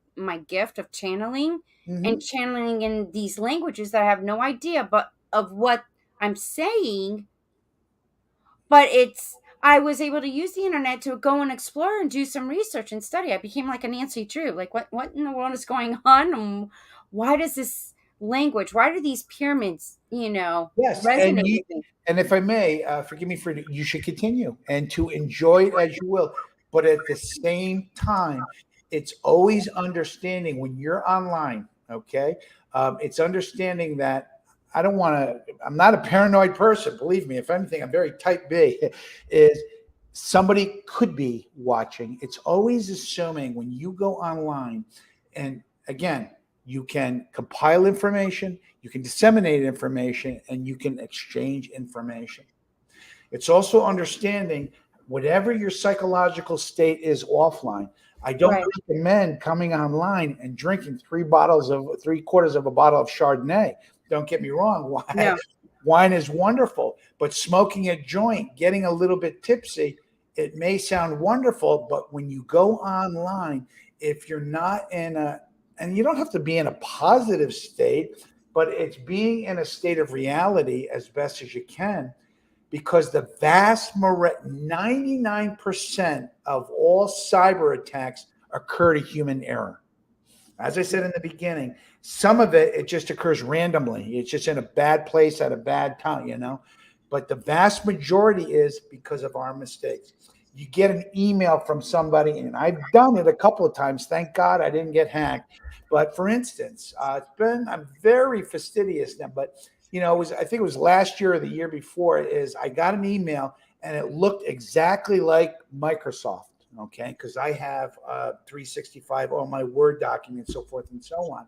[SPEAKER 1] gift of channeling, and
[SPEAKER 2] Hmm.
[SPEAKER 1] channeling in these languages that I have no idea but of what I'm saying. But I was able to use the internet to go and explore and do some research and study. I became like a Nancy Drew. Like, what in the world is going on? And why does this language, why do these pyramids,
[SPEAKER 2] Yes,
[SPEAKER 1] resonate with me?
[SPEAKER 2] and if I may, forgive me for you should continue and to enjoy it as you will, but at the same time, it's always understanding when you're online. Okay, it's understanding that I don't want to. I'm not a paranoid person. Believe me, if anything, I'm very type B. Is somebody could be watching. It's always assuming when you go online, and again, you can compile information, you can disseminate information, and you can exchange information. It's also understanding whatever your psychological state is offline. I don't
[SPEAKER 1] Right.
[SPEAKER 2] recommend coming online and drinking 3 quarters of a bottle of Chardonnay. Don't get me wrong. Why?
[SPEAKER 1] No.
[SPEAKER 2] Wine is wonderful, but smoking a joint, getting a little bit tipsy, it may sound wonderful, but when you go online, if you're not and you don't have to be in a positive state, but it's being in a state of reality as best as you can, because the vast 99% of all cyber attacks occur to human error. As I said in the beginning, some of it just occurs randomly. It's just in a bad place at a bad time. But the vast majority is because of our mistakes. You get an email from somebody, and I've done it a couple of times. Thank God I didn't get hacked. But for instance, I'm very fastidious now, but I think it was last year or the year before, is I got an email and it looked exactly like Microsoft. Okay, because I have 365, all my Word documents, so forth and so on.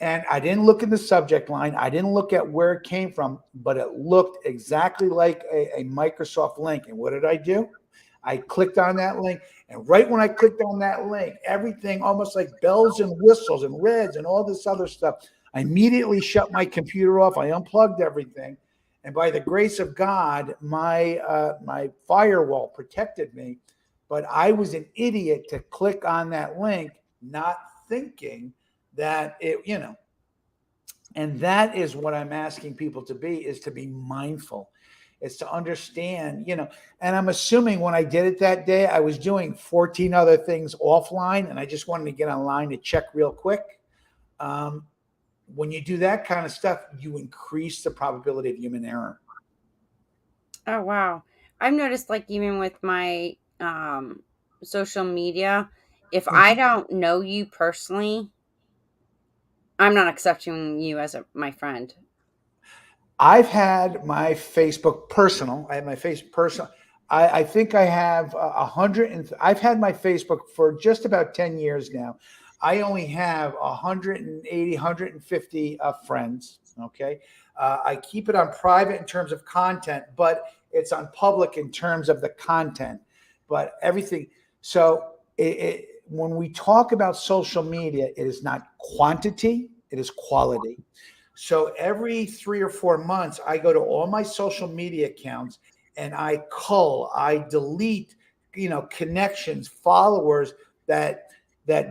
[SPEAKER 2] And I didn't look in the subject line. I didn't look at where it came from, but it looked exactly like a Microsoft link. And what did I do? I clicked on that link. And right when I clicked on that link, everything almost like bells and whistles and reds and all this other stuff, I immediately shut my computer off. I unplugged everything. And by the grace of God, my firewall protected me. But I was an idiot to click on that link, not thinking that and that is what I'm asking people to be, is to be mindful. It's to understand, and I'm assuming when I did it that day, I was doing 14 other things offline and I just wanted to get online to check real quick. Um, when you do that kind of stuff, you increase the probability of human error.
[SPEAKER 1] Oh, wow. I've noticed, like, even with my social media, if I don't know you personally, I'm not accepting you as my friend.
[SPEAKER 2] I've had my Facebook personal. I have my face personal. I think I have 100. I've had my Facebook for just about 10 years now. I only have 180, 150 friends. Okay. I keep it on private in terms of content, but it's on public in terms of the content. But everything. So when we talk about social media, it is not quantity, it is quality. So every 3 or 4 months, I go to all my social media accounts and I delete, connections, followers that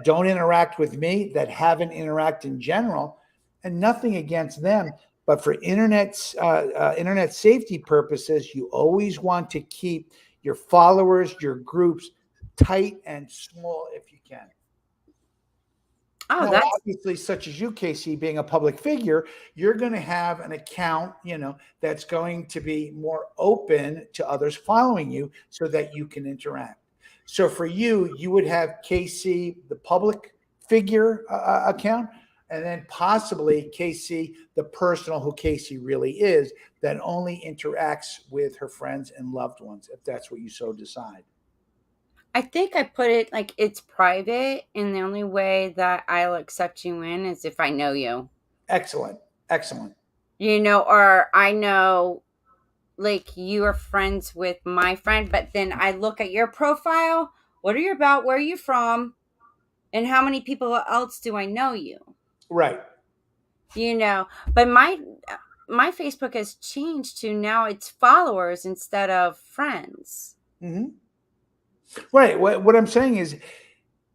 [SPEAKER 2] don't interact with me, that haven't interacted in general, and nothing against them. But for internet safety purposes, you always want to keep your followers, your groups tight and small if you can.
[SPEAKER 1] Oh,
[SPEAKER 2] Now,
[SPEAKER 1] that's
[SPEAKER 2] obviously, such as you, Casey, being a public figure, you're going to have an account, that's going to be more open to others following you so that you can interact. So for you, you would have Casey, the public figure account, and then possibly Casey, the personal, who Casey really is, that only interacts with her friends and loved ones, if that's what you so decide.
[SPEAKER 1] I think I put it like it's private, and the only way that I'll accept you in is if I know you.
[SPEAKER 2] Excellent. Excellent.
[SPEAKER 1] Or I know, like, you are friends with my friend, but then I look at your profile. What are you about? Where are you from? And how many people else do I know you?
[SPEAKER 2] Right.
[SPEAKER 1] You know, but my Facebook has changed to now it's followers instead of friends.
[SPEAKER 2] Hmm. Right. What I'm saying is,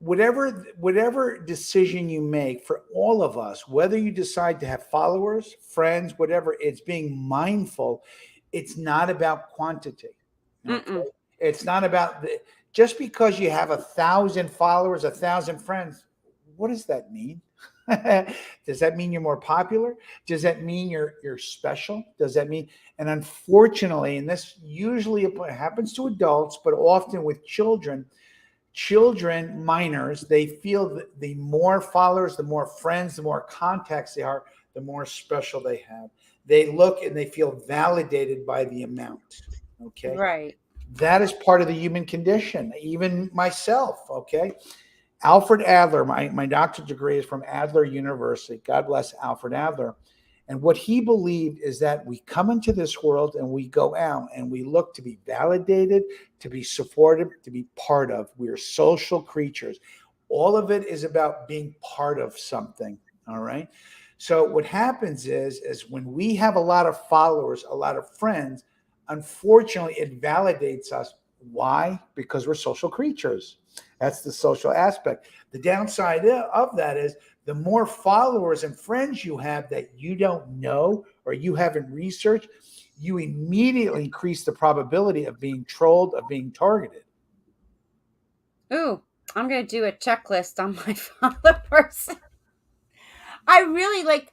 [SPEAKER 2] whatever decision you make, for all of us, whether you decide to have followers, friends, whatever, it's being mindful. It's not about quantity. Okay.
[SPEAKER 1] Mm-mm.
[SPEAKER 2] It's not about just because you have 1,000 followers, 1,000 friends. What does that mean? Does that mean you're more popular? Does that mean you're special? Does that mean? And unfortunately, and this usually happens to adults, but often with children, minors, they feel that the more followers, the more friends, the more contacts they are, the more special they have. They look and they feel validated by the amount. Okay.
[SPEAKER 1] Right.
[SPEAKER 2] That is part of the human condition, even myself. Okay. Alfred Adler, my doctorate degree is from Adler University. God bless Alfred Adler. And what he believed is that we come into this world and we go out and we look to be validated, to be supported, to be part of. We are social creatures. All of it is about being part of something. All right. So what happens is when we have a lot of followers, a lot of friends, unfortunately, it validates us. Why? Because we're social creatures. That's the social aspect. The downside of that is the more followers and friends you have that you don't know or you haven't researched, you immediately increase the probability of being trolled, of being targeted.
[SPEAKER 1] Ooh, I'm gonna do a checklist on my followers. I really like.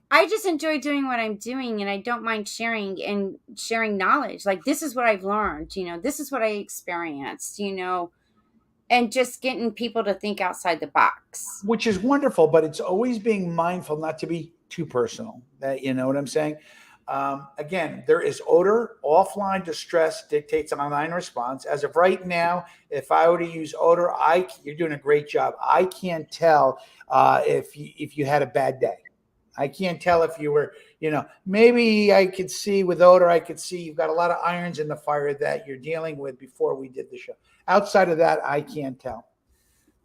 [SPEAKER 1] I just enjoy doing what I'm doing, and I don't mind sharing and sharing knowledge. Like, this is what I've learned. This is what I experienced. And just getting people to think outside the box.
[SPEAKER 2] Which is wonderful, but it's always being mindful not to be too personal. That, you know what I'm saying? Again, there is odor. Offline distress dictates online response. As of right now, if I were to use odor, you're doing a great job. I can't tell if you had a bad day. I can't tell if you were, maybe I could see with odor, I could see you've got a lot of irons in the fire that you're dealing with before we did the show. Outside of that, I can't tell.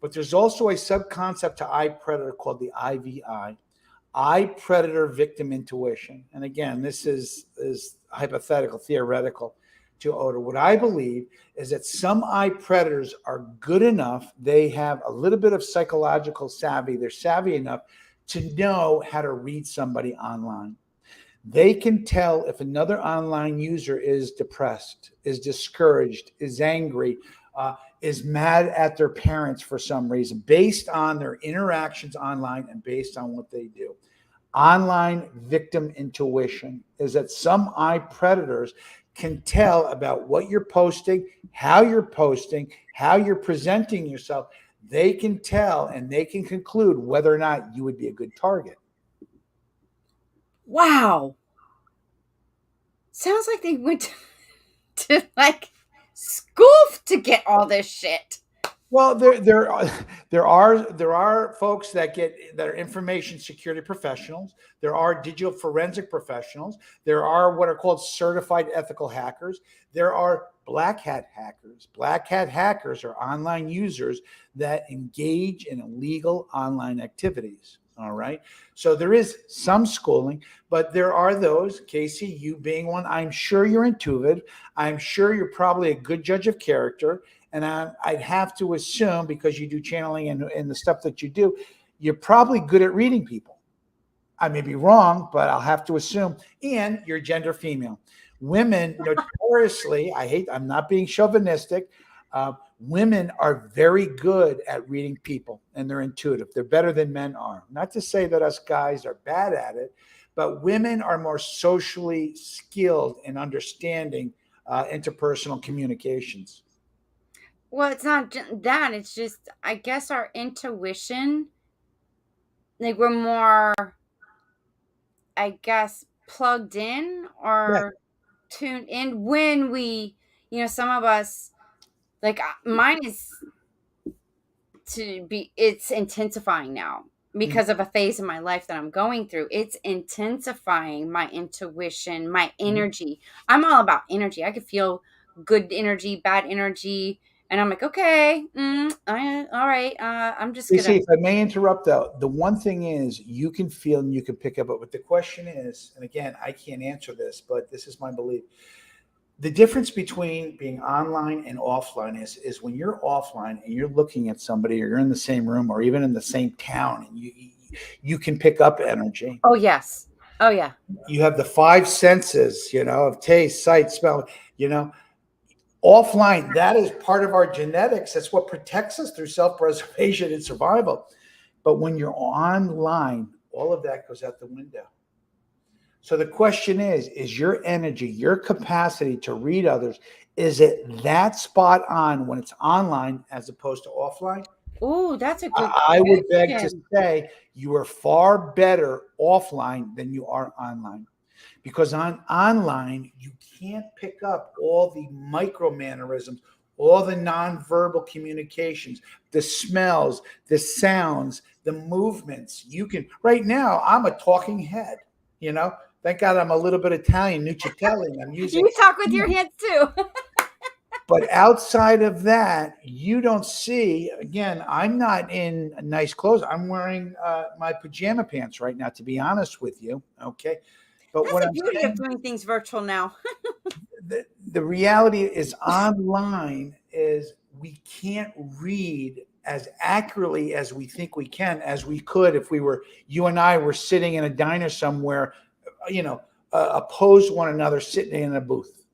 [SPEAKER 2] But there's also a subconcept to eye predator called the IVI, eye predator victim intuition. And again, this is hypothetical, theoretical to odor. What I believe is that some eye predators are good enough, they have a little bit of psychological savvy, they're savvy enough to know how to read somebody online. They can tell if another online user is depressed, is discouraged, is angry, is mad at their parents for some reason, based on their interactions online and based on what they do. Online victim intuition is that some eye predators can tell about what you're posting, how you're presenting yourself. They can tell and they can conclude whether or not you would be a good target.
[SPEAKER 1] Wow. Sounds like they went to like school to get all this shit.
[SPEAKER 2] Well, there are folks that are information security professionals. There are digital forensic professionals. There are what are called certified ethical hackers. There are black hat hackers. Black hat hackers are online users that engage in illegal online activities. All right. So there is some schooling, but there are those, Casey, you being one. I'm sure you're intuitive. I'm sure you're probably a good judge of character. And I'd have to assume, because you do channeling and the stuff that you do, you're probably good at reading people. I may be wrong, but I'll have to assume. And you're gender female. Women notoriously, I'm not being chauvinistic. Women are very good at reading people and they're intuitive. They're better than men are. Not to say that us guys are bad at it, but women are more socially skilled in understanding interpersonal communications.
[SPEAKER 1] Well, it's not that. It's just, I guess, our intuition, like, we're more, I guess, plugged in
[SPEAKER 2] Yeah.
[SPEAKER 1] or tuned in when some of us, like, mine is it's intensifying now
[SPEAKER 2] Mhm.
[SPEAKER 1] because of a phase of my life that I'm going through. It's intensifying my intuition, my
[SPEAKER 2] Mhm.
[SPEAKER 1] energy. I'm all about energy. I could feel good energy, bad energy, and I'm like, okay, all right. I'm just
[SPEAKER 2] You
[SPEAKER 1] gonna.
[SPEAKER 2] see, if I may interrupt though, the one thing is you can feel and you can pick up, but the question is, and again, I can't answer this, but this is my belief. The difference between being online and offline is when you're offline and you're looking at somebody or you're in the same room or even in the same town and you can pick up energy.
[SPEAKER 1] Oh yes. Oh yeah.
[SPEAKER 2] You have the five senses, of taste, sight, smell, you know. Offline, that is part of our genetics. That's what protects us through self-preservation and survival. But when you're online, all of that goes out the window. So the question is your energy, your capacity to read others, is it that spot on when it's online as opposed to offline?
[SPEAKER 1] Oh, that's a good
[SPEAKER 2] I would beg to
[SPEAKER 1] question.
[SPEAKER 2] say you are far better offline than you are online. Because on online, you can't pick up all the micro mannerisms, all the nonverbal communications, the smells, the sounds, the movements. You can right now, I'm a talking head, you know. Thank God I'm a little bit Italian, Nuccitelli. I'm using,
[SPEAKER 1] You talk with your hands too.
[SPEAKER 2] but outside of that, you don't see. Again, I'm not in nice clothes. I'm wearing my pajama pants right now, to be honest with you. Okay. But
[SPEAKER 1] That's
[SPEAKER 2] what
[SPEAKER 1] the
[SPEAKER 2] I'm
[SPEAKER 1] beauty of
[SPEAKER 2] saying,
[SPEAKER 1] doing things virtual now.
[SPEAKER 2] the reality is online is we can't read as accurately as we think we can, as we could if you and I were sitting in a diner somewhere, opposed one another sitting in a booth.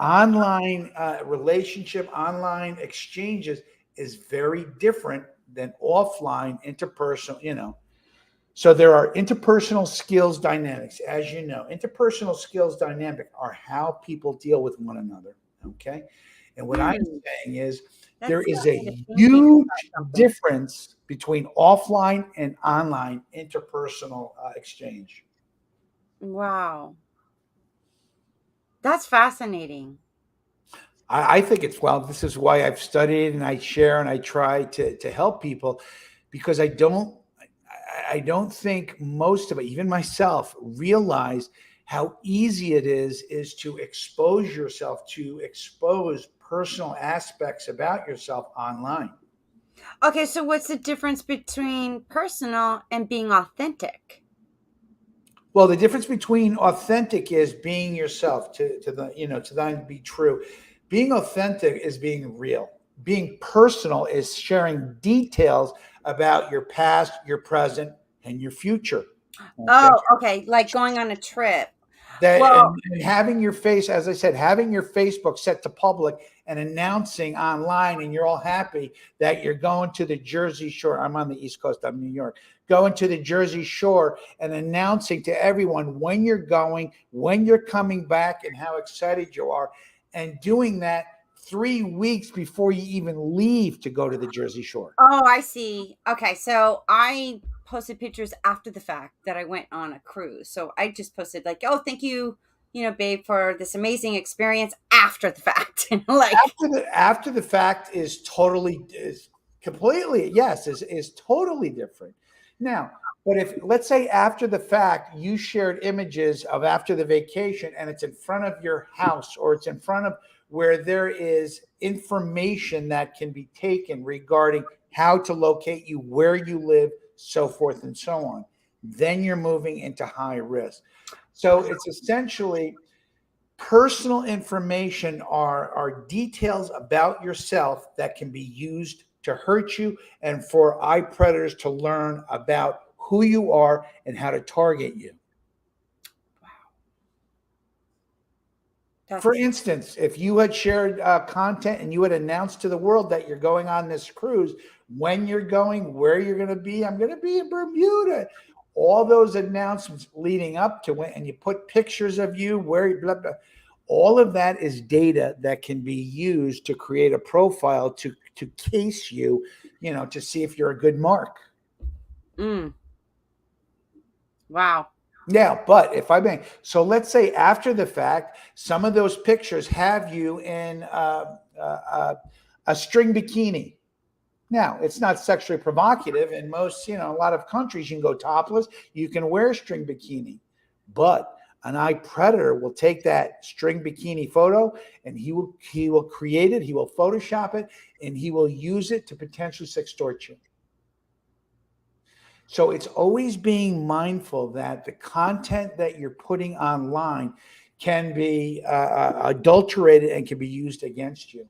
[SPEAKER 2] Online relationship, online exchanges is very different than offline interpersonal. So there are interpersonal skills dynamics. As you know, interpersonal skills dynamic are how people deal with one another. Okay. And what I'm
[SPEAKER 1] Hmm,
[SPEAKER 2] saying is there
[SPEAKER 1] that's
[SPEAKER 2] is
[SPEAKER 1] got
[SPEAKER 2] a
[SPEAKER 1] me to thinking about
[SPEAKER 2] huge
[SPEAKER 1] something.
[SPEAKER 2] difference between offline and online interpersonal exchange.
[SPEAKER 1] Wow. That's fascinating.
[SPEAKER 2] I think it's, well, this is why I've studied and I share and I try to help people, because I don't think most of it, even myself, realize how easy it is to expose yourself, to expose personal aspects about yourself online.
[SPEAKER 1] Okay, so what's the difference between personal and being authentic?
[SPEAKER 2] Well, the difference between authentic is being yourself, to the, to then be true. Being authentic is being real. Being personal is sharing details about your past, your present, and your future. Okay.
[SPEAKER 1] Oh, okay, like going on a trip.
[SPEAKER 2] That,
[SPEAKER 1] Well,
[SPEAKER 2] and having your face, as I said, having your Facebook set to public and announcing online, and you're all happy that you're going to the Jersey Shore. I'm on the East Coast, I'm New York. Going to the Jersey Shore and announcing to everyone when you're going, when you're coming back, and how excited you are, and doing that 3 weeks before you even leave to go to the Jersey Shore.
[SPEAKER 1] oh, I see. Okay, so I posted pictures after the fact that I went on a cruise. So I just posted like, "Oh, thank you, babe, for this amazing experience," after the fact. Like,
[SPEAKER 2] After the fact is totally, is completely, yes, is totally different. Now, but if, let's say, after the fact you shared images of after the vacation and it's in front of your house, or it's in front of where there is information that can be taken regarding how to locate you, where you live, so forth and so on, then you're moving into high risk. So it's essentially, personal information are details about yourself that can be used to hurt you, and for eye predators to learn about who you are and how to target you. For
[SPEAKER 1] that's
[SPEAKER 2] instance, if you had shared content and you had announced to the world that you're going on this cruise, when you're going, where you're going to be, I'm going to be in Bermuda, all those announcements leading up to it, and you put pictures of you, where, blah, blah, all of that is data that can be used to create a profile to case you, to see if you're a good mark.
[SPEAKER 1] mm, wow.
[SPEAKER 2] Yeah, but if I may, so let's say after the fact, some of those pictures have you in a string bikini. Now, it's not sexually provocative. In most, a lot of countries, you can go topless, you can wear a string bikini. But an eye predator will take that string bikini photo, and he will create it, he will Photoshop it, and he will use it to potentially extort you. So it's always being mindful that the content that you're putting online can be adulterated and can be used against you.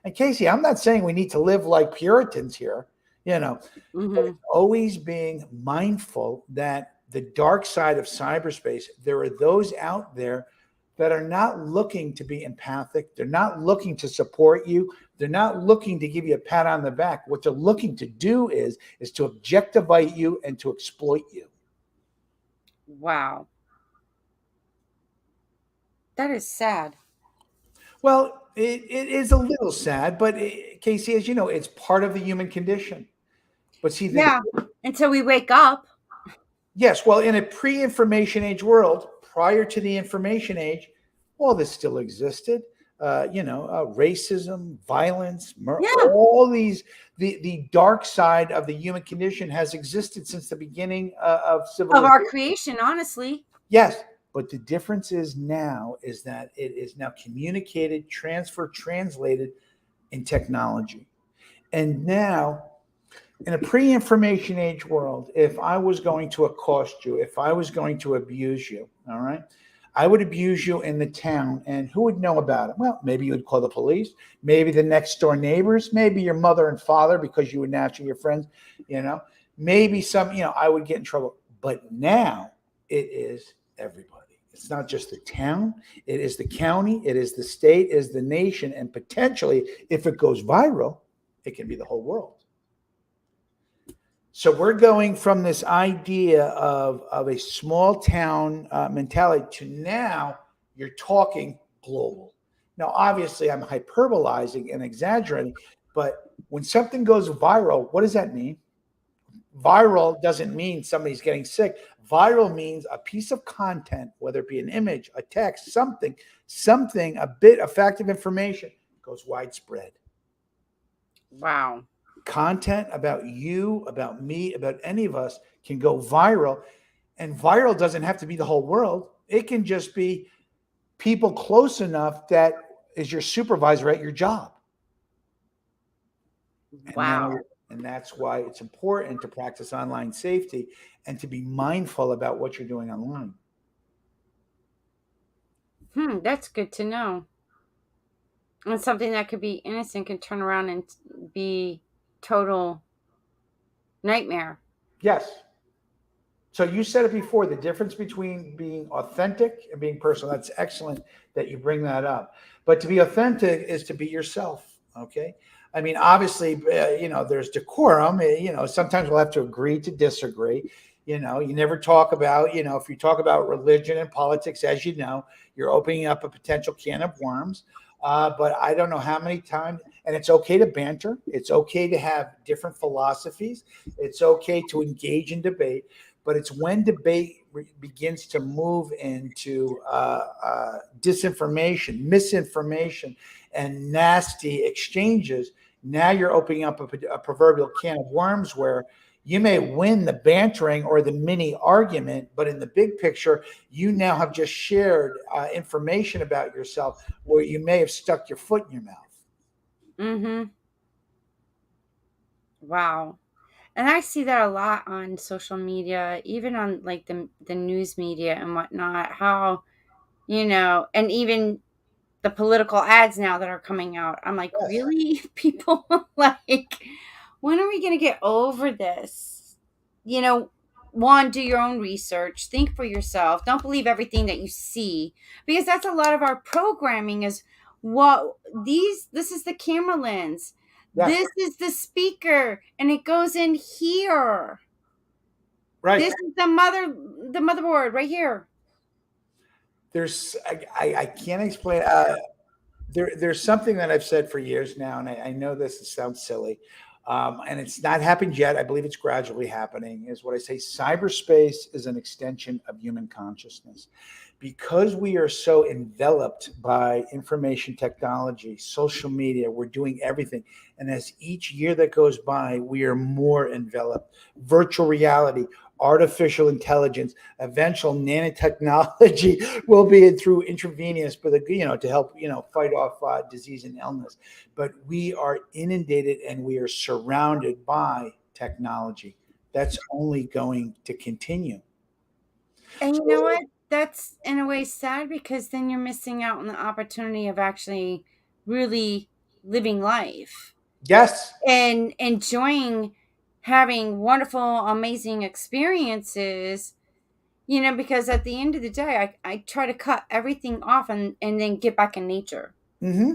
[SPEAKER 2] And Casey, I'm not saying we need to live like Puritans here, but
[SPEAKER 1] Hmm.
[SPEAKER 2] it's always being mindful that the dark side of cyberspace, there are those out there that are not looking to be empathic. They're not looking to support you. They're not looking to give you a pat on the back. What they're looking to do is to objectify you and to exploit you.
[SPEAKER 1] Wow, that is sad.
[SPEAKER 2] Well, it is a little sad, but Casey, as you know, it's part of the human condition. But see,
[SPEAKER 1] Yeah, until we wake up.
[SPEAKER 2] yes, well, in a pre-information age world, prior to the information age, all this still existed. Racism, violence,
[SPEAKER 1] Yeah,
[SPEAKER 2] all these, the dark side of the human condition has existed since the beginning of
[SPEAKER 1] of our
[SPEAKER 2] civilization.
[SPEAKER 1] creation, honestly.
[SPEAKER 2] Yes, but the difference is now is that it is now communicated, transferred, translated in technology, and now in a pre-information age world, if I was going to accost you, if I was going to abuse you, all right, I would abuse you in the town, and who would know about it? Well, maybe you would call the police, maybe the next door neighbors, maybe your mother and father, because you were naturally your friends, you know, maybe some, I would get in trouble. But now it is everybody. It's not just the town, it is the county, it is the state, it is the nation, and potentially, if it goes viral, it can be the whole world. So we're going from this idea of a small town mentality to now you're talking global. Now, obviously, I'm hyperbolizing and exaggerating, but when something goes viral, what does that mean? Viral doesn't mean somebody's getting sick. Viral means a piece of content, whether it be an image, a text, something, a bit, a fact of information goes widespread.
[SPEAKER 1] Wow.
[SPEAKER 2] Content about you, about me, about any of us can go viral. And viral doesn't have to be the whole world. It can just be people close enough that is your supervisor at your job. And now,
[SPEAKER 1] Wow.
[SPEAKER 2] and that's why it's important to practice online safety and to be mindful about what you're doing online.
[SPEAKER 1] That's good to know. And something that could be innocent can turn around and be total nightmare.
[SPEAKER 2] Yes. So you said it before, the difference between being authentic and being personal. That's excellent that you bring that up. But to be authentic is to be yourself. Okay. I mean, obviously, there's decorum. Sometimes we'll have to agree to disagree. You never talk about, if you talk about religion and politics, as you know, you're opening up a potential can of worms. But I don't know how many times, and it's okay to banter. It's okay to have different philosophies. It's okay to engage in debate, but it's when debate begins to move into disinformation, misinformation, and nasty exchanges. Now you're opening up a proverbial can of worms where you may win the bantering or the mini argument, but in the big picture, you now have just shared information about yourself where you may have stuck your foot in your mouth.
[SPEAKER 1] Mm-hmm. Wow. And I see that a lot on social media, even on like the news media and whatnot, how, and even the political ads now that are coming out. I'm like,
[SPEAKER 2] Yes.
[SPEAKER 1] really? People like, when are we going to get over this? You know, one, do your own research, think for yourself. Don't believe everything that you see, because that's a lot of our programming is what this is the camera lens.
[SPEAKER 2] Yes.
[SPEAKER 1] This is the speaker and it goes in here.
[SPEAKER 2] Right.
[SPEAKER 1] This is the motherboard right here.
[SPEAKER 2] I can't explain. There's something that I've said for years now, and I know this sounds silly, and it's not happened yet. I believe it's gradually happening. Is what I say. Cyberspace is an extension of human consciousness, because we are so enveloped by information technology, social media. We're doing everything, and as each year that goes by, we are more enveloped. Virtual reality, artificial intelligence, eventual nanotechnology will be through intravenous, but to help fight off disease and illness. But we are inundated and we are surrounded by technology. That's only going to continue.
[SPEAKER 1] And you know
[SPEAKER 2] So
[SPEAKER 1] what? That's in a way sad because then you're missing out on the opportunity of actually really living life
[SPEAKER 2] yes,
[SPEAKER 1] and enjoying having wonderful, amazing experiences. Because at the end of the day, I try to cut everything off and then get back in nature.
[SPEAKER 2] hmm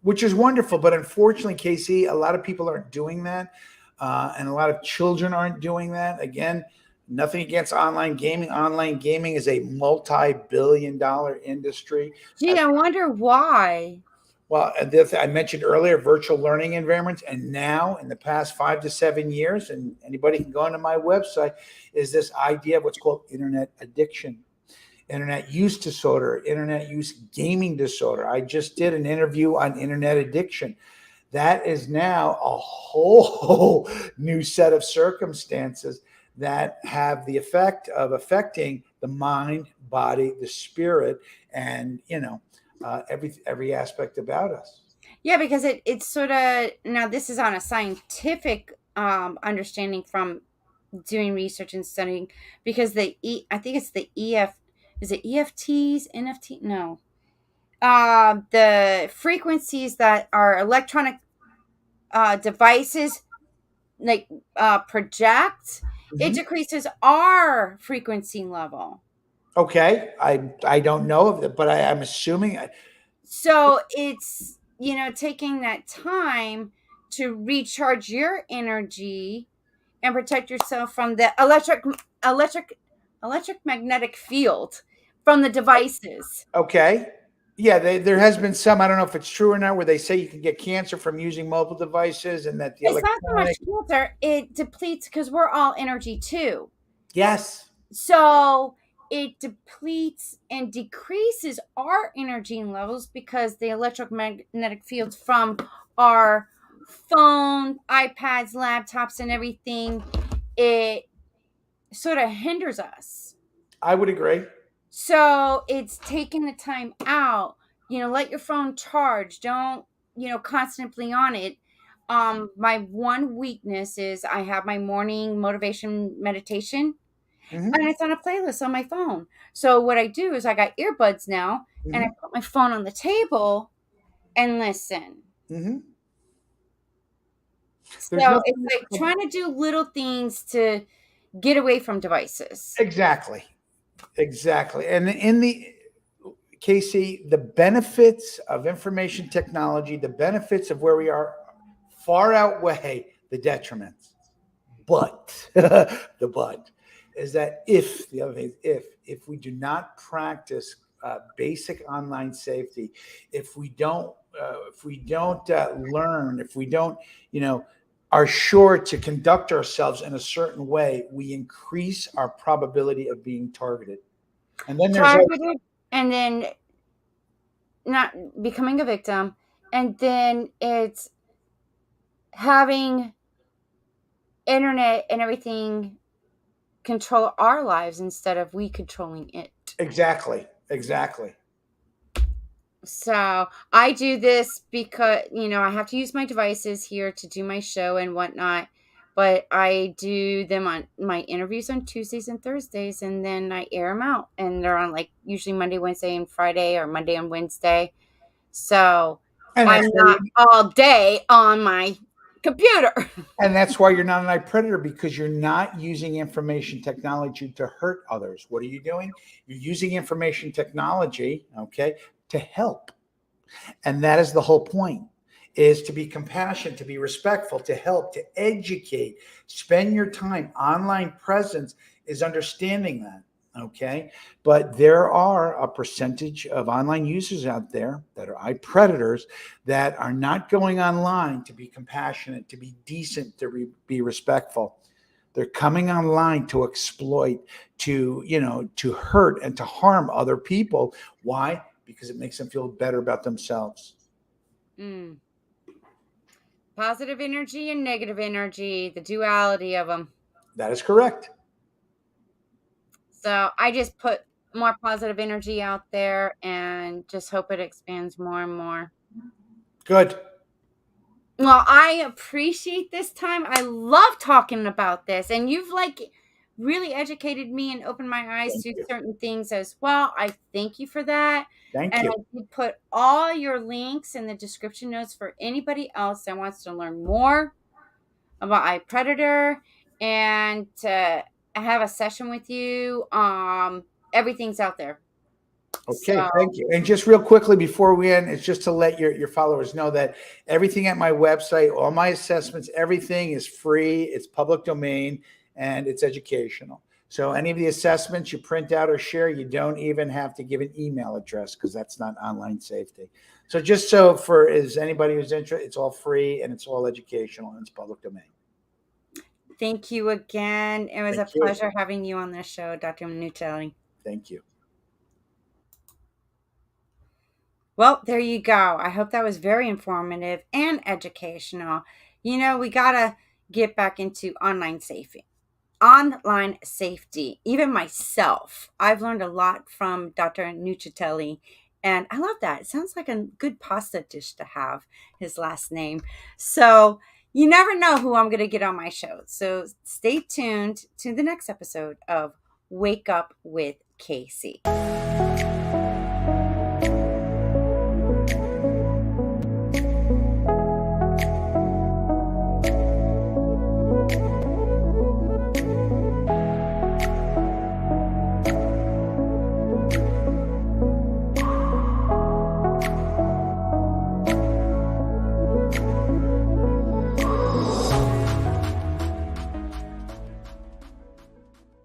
[SPEAKER 2] which is wonderful. But unfortunately, Casey, a lot of people aren't doing that, and a lot of children aren't doing that. Again, nothing against online gaming. Online gaming is a multi-billion-dollar industry.
[SPEAKER 1] Gee, I wonder why.
[SPEAKER 2] Well, I mentioned earlier virtual learning environments, and now in the past 5 to 7 years, and anybody can go onto my website, is this idea of what's called internet addiction, internet use disorder, internet use gaming disorder. I just did an interview on internet addiction. That is now a whole new set of circumstances that have the effect of affecting the mind, body, the spirit, and every aspect about us.
[SPEAKER 1] Yeah, because it's sort of now this is on a scientific understanding from doing research and studying because I think it's the EF is it EFTs NFT no the frequencies that are electronic devices like project, it
[SPEAKER 2] Mhm.
[SPEAKER 1] decreases our frequency level.
[SPEAKER 2] Okay, I don't know of it, but I'm assuming.
[SPEAKER 1] So it's taking that time to recharge your energy and protect yourself from the electric electric magnetic field from the devices.
[SPEAKER 2] Okay, Yeah, there has been some, I don't know if it's true or not, where they say you can get cancer from using mobile devices and that the
[SPEAKER 1] It's not so much
[SPEAKER 2] electronic.
[SPEAKER 1] cancer, it depletes because we're all energy too.
[SPEAKER 2] Yes.
[SPEAKER 1] So it depletes and decreases our energy levels because the electromagnetic fields from our phone, iPads, laptops, and everything, it sort of hinders us.
[SPEAKER 2] I would agree.
[SPEAKER 1] So it's taking the time out, let your phone charge. Don't, constantly on it. My one weakness is I have my morning motivation meditation and
[SPEAKER 2] Hmm.
[SPEAKER 1] it's on a playlist on my phone. So what I do is I got earbuds now and I
[SPEAKER 2] Hmm.
[SPEAKER 1] put my phone on the table and listen.
[SPEAKER 2] Hmm. There's
[SPEAKER 1] So it's
[SPEAKER 2] nothing.
[SPEAKER 1] like trying to do little things to get away from devices.
[SPEAKER 2] Exactly. Exactly. And in the Casey, the benefits of information technology, the benefits of where we are far outweigh the detriments. But the but is that if the other thing is if we do not practice basic online safety, if we don't learn, if we don't, you know, are sure to conduct ourselves in a certain way, we increase our probability of being targeted. And then there's
[SPEAKER 1] Targeted and then not becoming a victim. And then it's having internet and everything control our lives instead of we controlling it.
[SPEAKER 2] exactly, exactly.
[SPEAKER 1] So I do this because, I have to use my devices here to do my show and whatnot. But I do them on my interviews on Tuesdays and Thursdays, and then I air them out. And they're on like usually Monday, Wednesday, and Friday, or Monday and Wednesday. So
[SPEAKER 2] And
[SPEAKER 1] I'm
[SPEAKER 2] that's where
[SPEAKER 1] not
[SPEAKER 2] you
[SPEAKER 1] all day on my computer.
[SPEAKER 2] And that's why you're not an eye predator because you're not using information technology to hurt others. What are you doing? You're using information technology, okay, to help. And that is the whole point is to be compassionate, to be respectful, to help, to educate. Spend your time. Online presence is understanding that. Okay. But there are a percentage of online users out there that are eye predators that are not going online to be compassionate, to be decent, to be respectful. They're coming online to exploit, to hurt and to harm other people. Why? Because it makes them feel better about themselves.
[SPEAKER 1] Mm. Positive energy and negative energy, the duality of them.
[SPEAKER 2] That is correct.
[SPEAKER 1] So I just put more positive energy out there and just hope it expands more and more.
[SPEAKER 2] Good.
[SPEAKER 1] Well, I appreciate this time. I love talking about this, and you've like really educated me and opened my eyes
[SPEAKER 2] Thank
[SPEAKER 1] to
[SPEAKER 2] you.
[SPEAKER 1] certain things as well. I thank you for that.
[SPEAKER 2] Thank
[SPEAKER 1] And
[SPEAKER 2] you.
[SPEAKER 1] I did put all your links in the description notes for anybody else that wants to learn more about iPredator and to have a session with you. Everything's out there.
[SPEAKER 2] Okay,
[SPEAKER 1] So
[SPEAKER 2] thank you. And just real quickly before we end, it's just to let your followers know that everything at my website, all my assessments, everything is free, it's public domain, and it's educational. So any of the assessments you print out or share, you don't even have to give an email address because that's not online safety. So just so for is anybody who's interested, it's all free and it's all educational and it's public domain.
[SPEAKER 1] thank you again. It was a
[SPEAKER 2] Thank you.
[SPEAKER 1] pleasure having you on this show, Dr. Nuccitelli.
[SPEAKER 2] Thank you.
[SPEAKER 1] Well, there you go. I hope that was very informative and educational. We got to get back into online safety. Online safety. Even myself, I've learned a lot from Dr. Nuccitelli, and I love that. It sounds like a good pasta dish to have, his last name. So, you never know who I'm going to get on my show. So, stay tuned to the next episode of Wake Up with Casey.